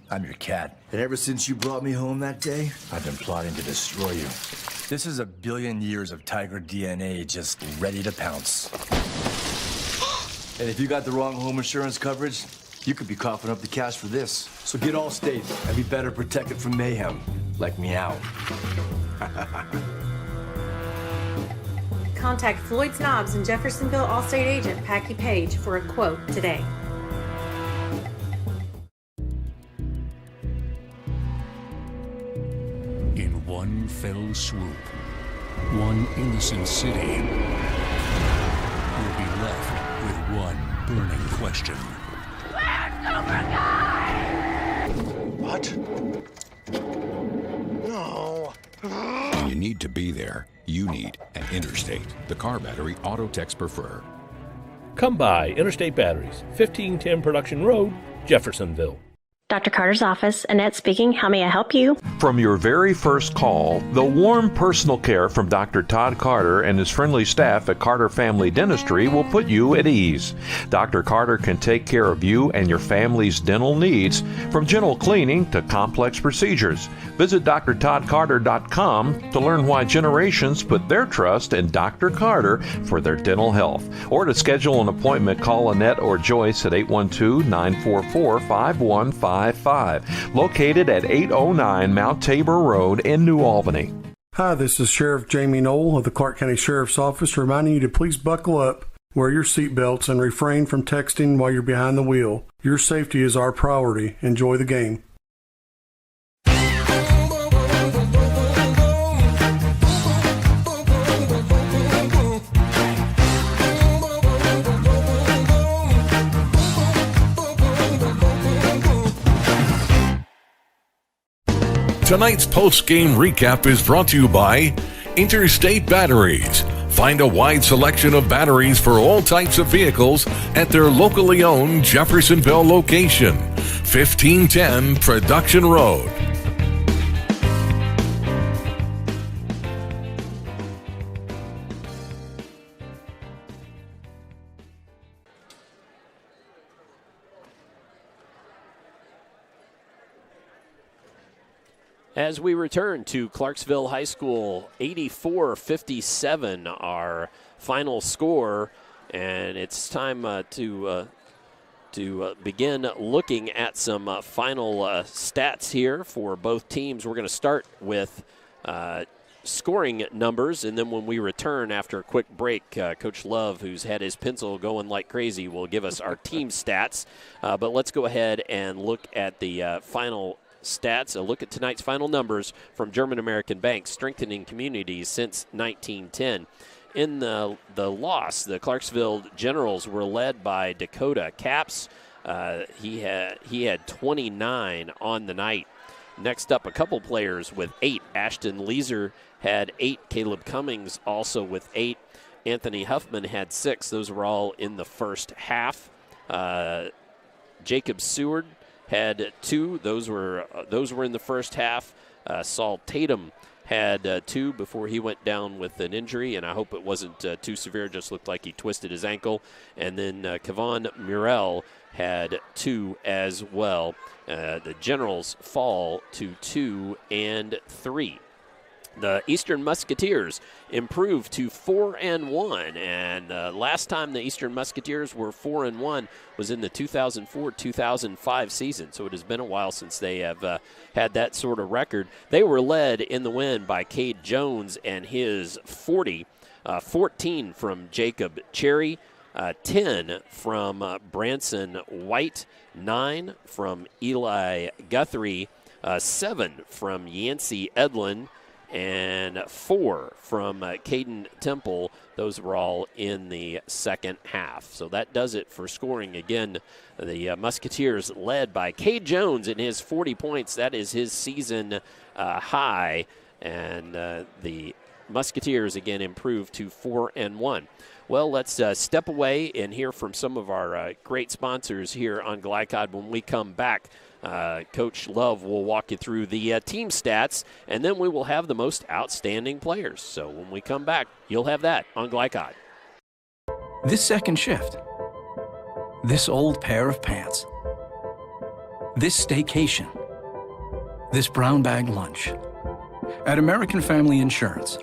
I'm your cat, and ever since you brought me home that day, I've been plotting to destroy you. This is a billion years of tiger DNA just ready to pounce. And if you got the wrong home insurance coverage, you could be coughing up the cash for this. So get Allstate and be better protected from mayhem, like meow. Contact Floyd Snobbs and Jeffersonville Allstate agent Packy Page for a quote today. In one fell swoop, one innocent city will be left with one burning question. What? No. When you need to be there, you need an Interstate, the car battery auto techs prefer. Come by Interstate Batteries, 1510 Production Road, Jeffersonville. Dr. Carter's office, Annette speaking. How may I help you? From your very first call, the warm personal care from Dr. Todd Carter and his friendly staff at Carter Family Dentistry will put you at ease. Dr. Carter can take care of you and your family's dental needs, from gentle cleaning to complex procedures. Visit drtoddcarter.com to learn why generations put their trust in Dr. Carter for their dental health. Or to schedule an appointment, call Annette or Joyce at 812-944-5155. Located at 809 Mount Tabor Road in New Albany. Hi, this is Sheriff Jamie Knoll of the Clark County Sheriff's Office reminding you to please buckle up, wear your seatbelts, and refrain from texting while you're behind the wheel. Your safety is our priority. Enjoy the game. Tonight's post-game recap is brought to you by Interstate Batteries. Find a wide selection of batteries for all types of vehicles at their locally owned Jeffersonville location, 1510 Production Road. As we return to Clarksville High School, 84-57, our final score, and it's time to begin looking at some final stats here for both teams. We're going to start with scoring numbers, and then when we return after a quick break, Coach Love, who's had his pencil going like crazy, will give us our team stats. But let's go ahead and look at the final stats, a look at tonight's final numbers from German American Bank, strengthening communities since 1910. In the loss, the Clarksville Generals were led by Dakota Capps. He had 29 on the night. Next up, a couple players with 8. Ashton Leeser had 8. Caleb Cummings also with 8. Anthony Huffman had 6. Those were all in the first half. Jacob Seward had 2. Those were in the first half. Saul Tatum had 2 before he went down with an injury, and I hope it wasn't too severe. Just looked like he twisted his ankle. And then Kevon Murrell had 2 as well. The Generals fall to 2 and 3. The Eastern Musketeers improved to 4-1, and last time the Eastern Musketeers were 4-1 was in the 2004-2005 season, so it has been a while since they have had that sort of record. They were led in the win by Cade Jones and his 40, 14 from Jacob Cherry, 10 from Branson White, 9 from Eli Guthrie, 7 from Yancey Edlin, and 4 from Caden Temple. Those were all in the second half. So that does it for scoring. Again, the Musketeers led by Cade Jones in his 40 points. That is his season high. And the Musketeers, again, improved to 4-1. Well, let's step away and hear from some of our great sponsors here on GLICOD. When we come back, Coach Love will walk you through the team stats, and then we will have the most outstanding players. So when we come back, you'll have that on GLICOD. This second shift. This old pair of pants. This staycation. This brown bag lunch. At American Family Insurance,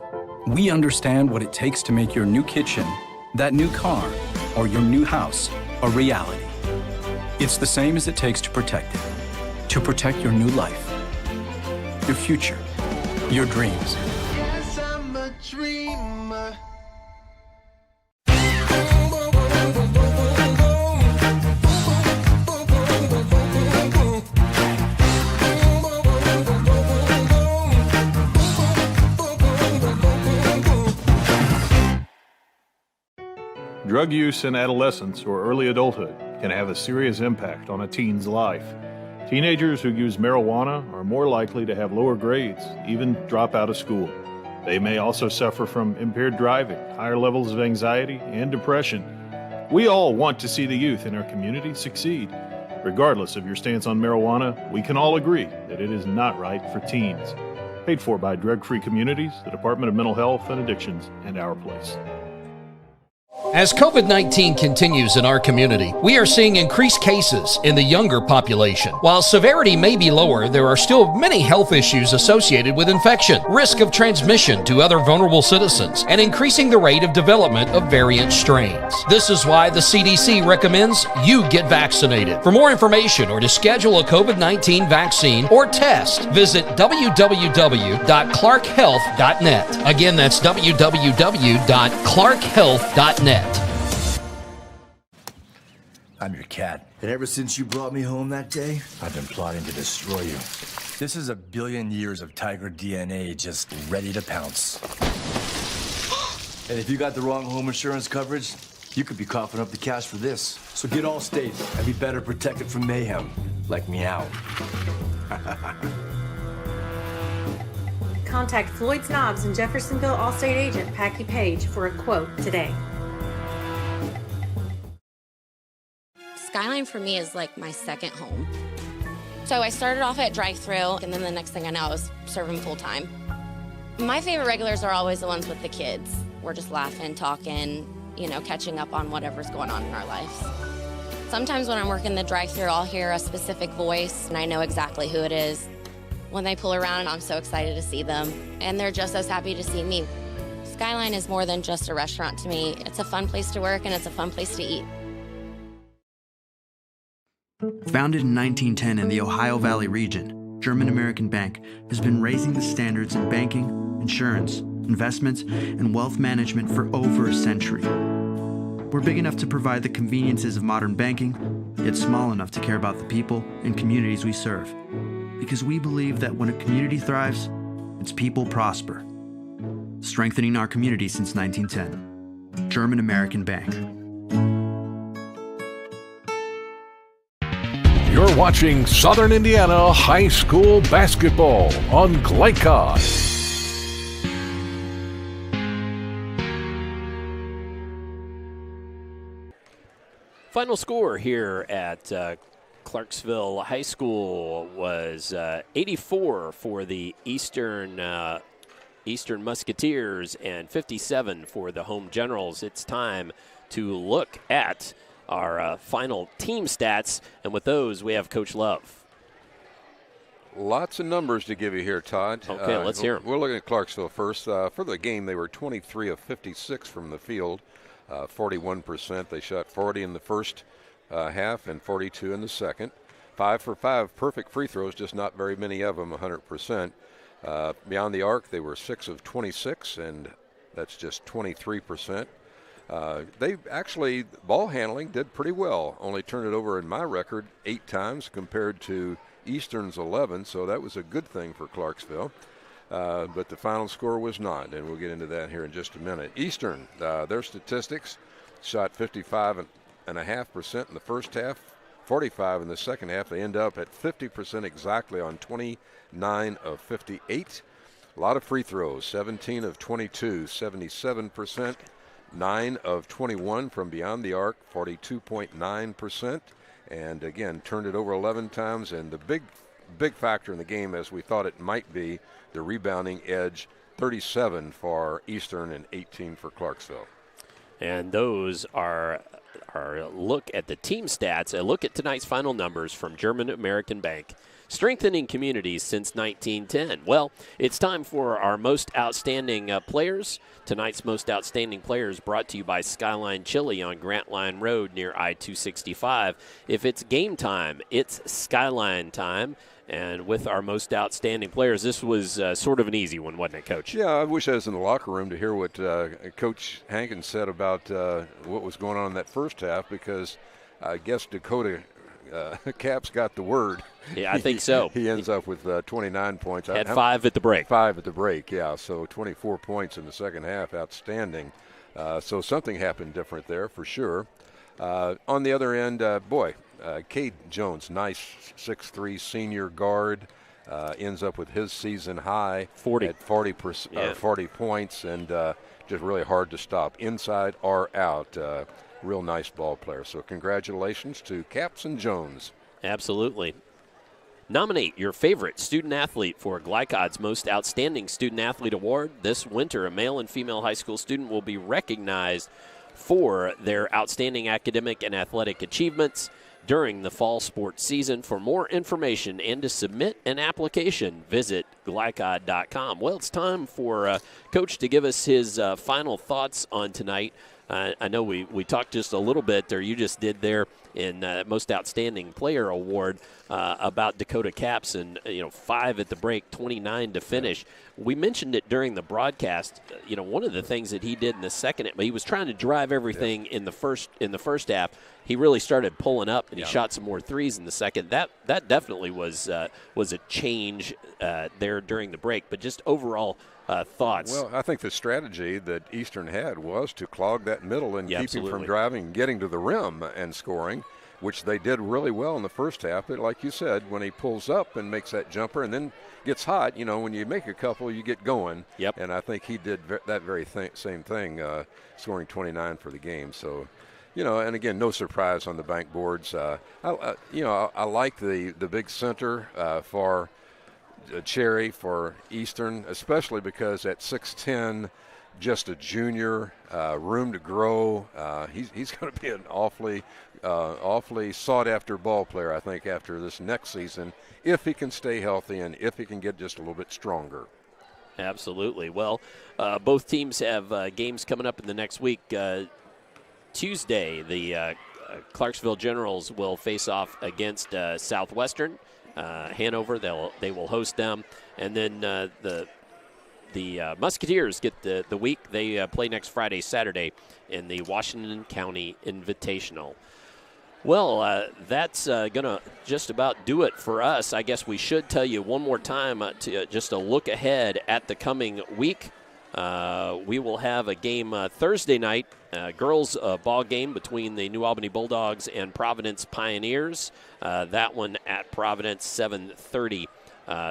we understand what it takes to make your new kitchen, that new car, or your new house a reality. It's the same as it takes to protect it. To protect your new life, your future, your dreams. Yes, I'm a dreamer. Drug use in adolescence or early adulthood can have a serious impact on a teen's life. Teenagers who use marijuana are more likely to have lower grades, even drop out of school. They may also suffer from impaired driving, higher levels of anxiety, and depression. We all want to see the youth in our community succeed. Regardless of your stance on marijuana, we can all agree that it is not right for teens. Paid for by Drug Free Communities, the Department of Mental Health and Addictions, and Our Place. As COVID-19 continues in our community, we are seeing increased cases in the younger population. While severity may be lower, there are still many health issues associated with infection, risk of transmission to other vulnerable citizens, and increasing the rate of development of variant strains. This is why the CDC recommends you get vaccinated. For more information or to schedule a COVID-19 vaccine or test, visit www.clarkhealth.net. Again, that's www.clarkhealth.net. I'm your cat, and ever since you brought me home that day, I've been plotting to destroy you. This is a billion years of tiger DNA just ready to pounce. And if you got the wrong home insurance coverage, you could be coughing up the cash for this. So get Allstate and be better protected from mayhem, like meow. Contact Floyd Snobbs and Jeffersonville Allstate agent Packy Page for a quote today. Skyline for me is like my second home. So I started off at drive-thru, and then the next thing I know, I was serving full-time. My favorite regulars are always the ones with the kids. We're just laughing, talking, catching up on whatever's going on in our lives. Sometimes when I'm working the drive-thru, I'll hear a specific voice, and I know exactly who it is. When they pull around, I'm so excited to see them, and they're just as happy to see me. Skyline is more than just a restaurant to me. It's a fun place to work, and it's a fun place to eat. Founded in 1910 in the Ohio Valley region, German American Bank has been raising the standards in banking, insurance, investments, and wealth management for over a century. We're big enough to provide the conveniences of modern banking, yet small enough to care about the people and communities we serve. Because we believe that when a community thrives, its people prosper. Strengthening our community since 1910. German American Bank. You're watching Southern Indiana High School Basketball on GLICOD. Final score here at Clarksville High School was 84 for the Eastern Musketeers and 57 for the Home Generals. It's time to look at our final team stats, and with those, we have Coach Love. Lots of numbers to give you here, Todd. Okay, let's hear them. We're looking at Clarksville first. For the game, they were 23 of 56 from the field, 41%. They shot 40 in the first half and 42 in the second. 5 for 5 perfect free throws, just not very many of them, 100%. Beyond the arc, they were 6 of 26, and that's just 23%. They actually, ball handling did pretty well. Only turned it over in my record 8 times compared to Eastern's 11, so that was a good thing for Clarksville. but the final score was not, and we'll get into that here in just a minute. Eastern, their statistics, shot 55.5% in the first half, 45 in the second half. They end up at 50% exactly on 29 of 58. A lot of free throws, 17 of 22, 77%. 9 of 21 from beyond the arc, 42.9%. And again, turned it over 11 times. And the big factor in the game, as we thought it might be, the rebounding edge, 37 for Eastern and 18 for Clarksville. And those are our look at the team stats, a look at tonight's final numbers from German American Bank. Strengthening communities since 1910. Well, it's time for our most outstanding players. Tonight's most outstanding players brought to you by Skyline Chili on Grant Line Road near I-265. If it's game time, it's Skyline time. And with our most outstanding players, this was sort of an easy one, wasn't it, Coach? Yeah, I wish I was in the locker room to hear what Coach Hankins said about what was going on in that first half, because I guess Dakota Cap's got the word. Yeah, I think so. He ends up with 29 points. Had 5 at the break. 5 at the break, yeah. So 24 points in the second half, outstanding. So something happened different there for sure. On the other end, Cade Jones, nice 6'3" senior guard, ends up with his season high 40 at 40 points, and just really hard to stop, inside or out. Real nice ball player. So congratulations to Caps and Jones. Absolutely. Nominate your favorite student athlete for GLICOD's Most Outstanding Student Athlete Award. This winter, a male and female high school student will be recognized for their outstanding academic and athletic achievements during the fall sports season. For more information and to submit an application, visit glycod.com. Well, it's time for Coach to give us his final thoughts on tonight. I know we talked just a little bit, or you just did there in Most Outstanding Player Award about Dakota Caps, and 5 at the break, 29 to finish. We mentioned it during the broadcast. One of the things that he did in the second, he was trying to drive everything in the first half. He really started pulling up, and he shot some more threes in the second. That definitely was a change there during the break. But just overall thoughts. Well, I think the strategy that Eastern had was to clog that middle and keep him from driving, getting to the rim and scoring, which they did really well in the first half. But like you said, when he pulls up and makes that jumper and then gets hot, when you make a couple, you get going. Yep. And I think he did that very same thing, scoring 29 for the game. So, and again, no surprise on the bank boards. I like the big center for Cherry for Eastern, especially because at 6'10", just a junior, room to grow. He's going to be an awfully sought-after ball player, I think, after this next season, if he can stay healthy and if he can get just a little bit stronger. Absolutely. Well, both teams have games coming up in the next week. Tuesday, the Clarksville Generals will face off against Southwestern. Hanover, they will host them, and then the Musketeers get the week. They play next Friday, Saturday in the Washington County Invitational. Well, that's going to just about do it for us. I guess we should tell you one more time to just a look ahead at the coming week. We will have a game Thursday night, girls ball game between the New Albany Bulldogs and Providence Pioneers. That one at Providence, 7:30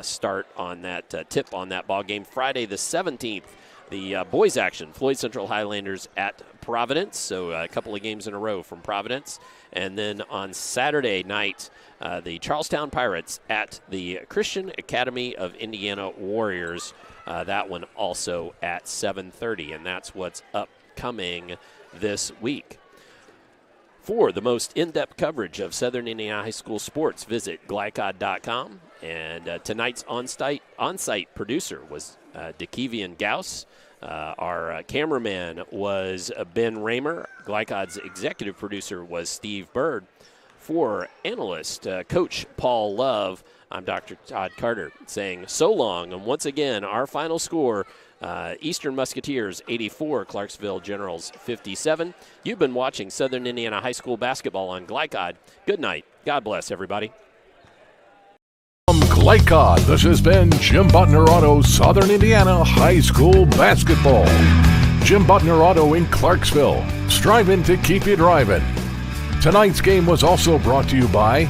start on that tip on that ball game. Friday the 17th, the boys action, Floyd Central Highlanders at Providence. So a couple of games in a row from Providence. And then on Saturday night, the Charlestown Pirates at the Christian Academy of Indiana Warriors. That one also at 7:30, and that's what's upcoming this week. For the most in-depth coverage of Southern Indiana High School sports, visit glycod.com. And tonight's on-site producer was DeKevian Gauss. Our cameraman was Ben Raymer. GLICOD's executive producer was Steve Bird. For analyst, Coach Paul Love, I'm Dr. Todd Carter saying so long. And once again, our final score, Eastern Musketeers 84, Clarksville Generals 57. You've been watching Southern Indiana High School basketball on GLICOD. Good night. God bless, everybody. GLICOD, this has been Jim Butner Auto, Southern Indiana High School Basketball. Jim Butner Auto in Clarksville, striving to keep you driving. Tonight's game was also brought to you by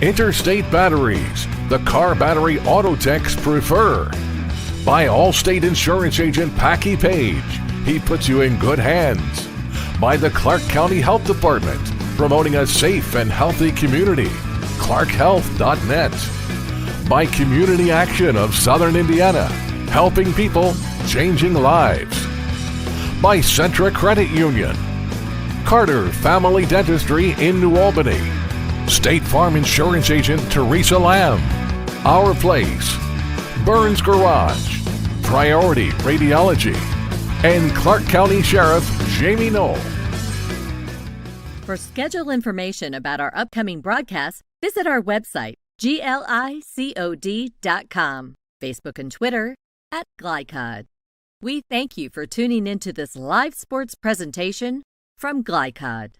Interstate Batteries, the car battery auto techs prefer. By Allstate Insurance Agent Packy Page, he puts you in good hands. By the Clark County Health Department, promoting a safe and healthy community, clarkhealth.net. By Community Action of Southern Indiana, helping people, changing lives. By Centra Credit Union, Carter Family Dentistry in New Albany, State Farm Insurance Agent Teresa Lamb, Our Place, Burns Garage, Priority Radiology, and Clark County Sheriff Jamie Knoll. For schedule information about our upcoming broadcasts, visit our website, GLICOD.com, Facebook and Twitter @GLICOD. We thank you for tuning into this live sports presentation from GLICOD.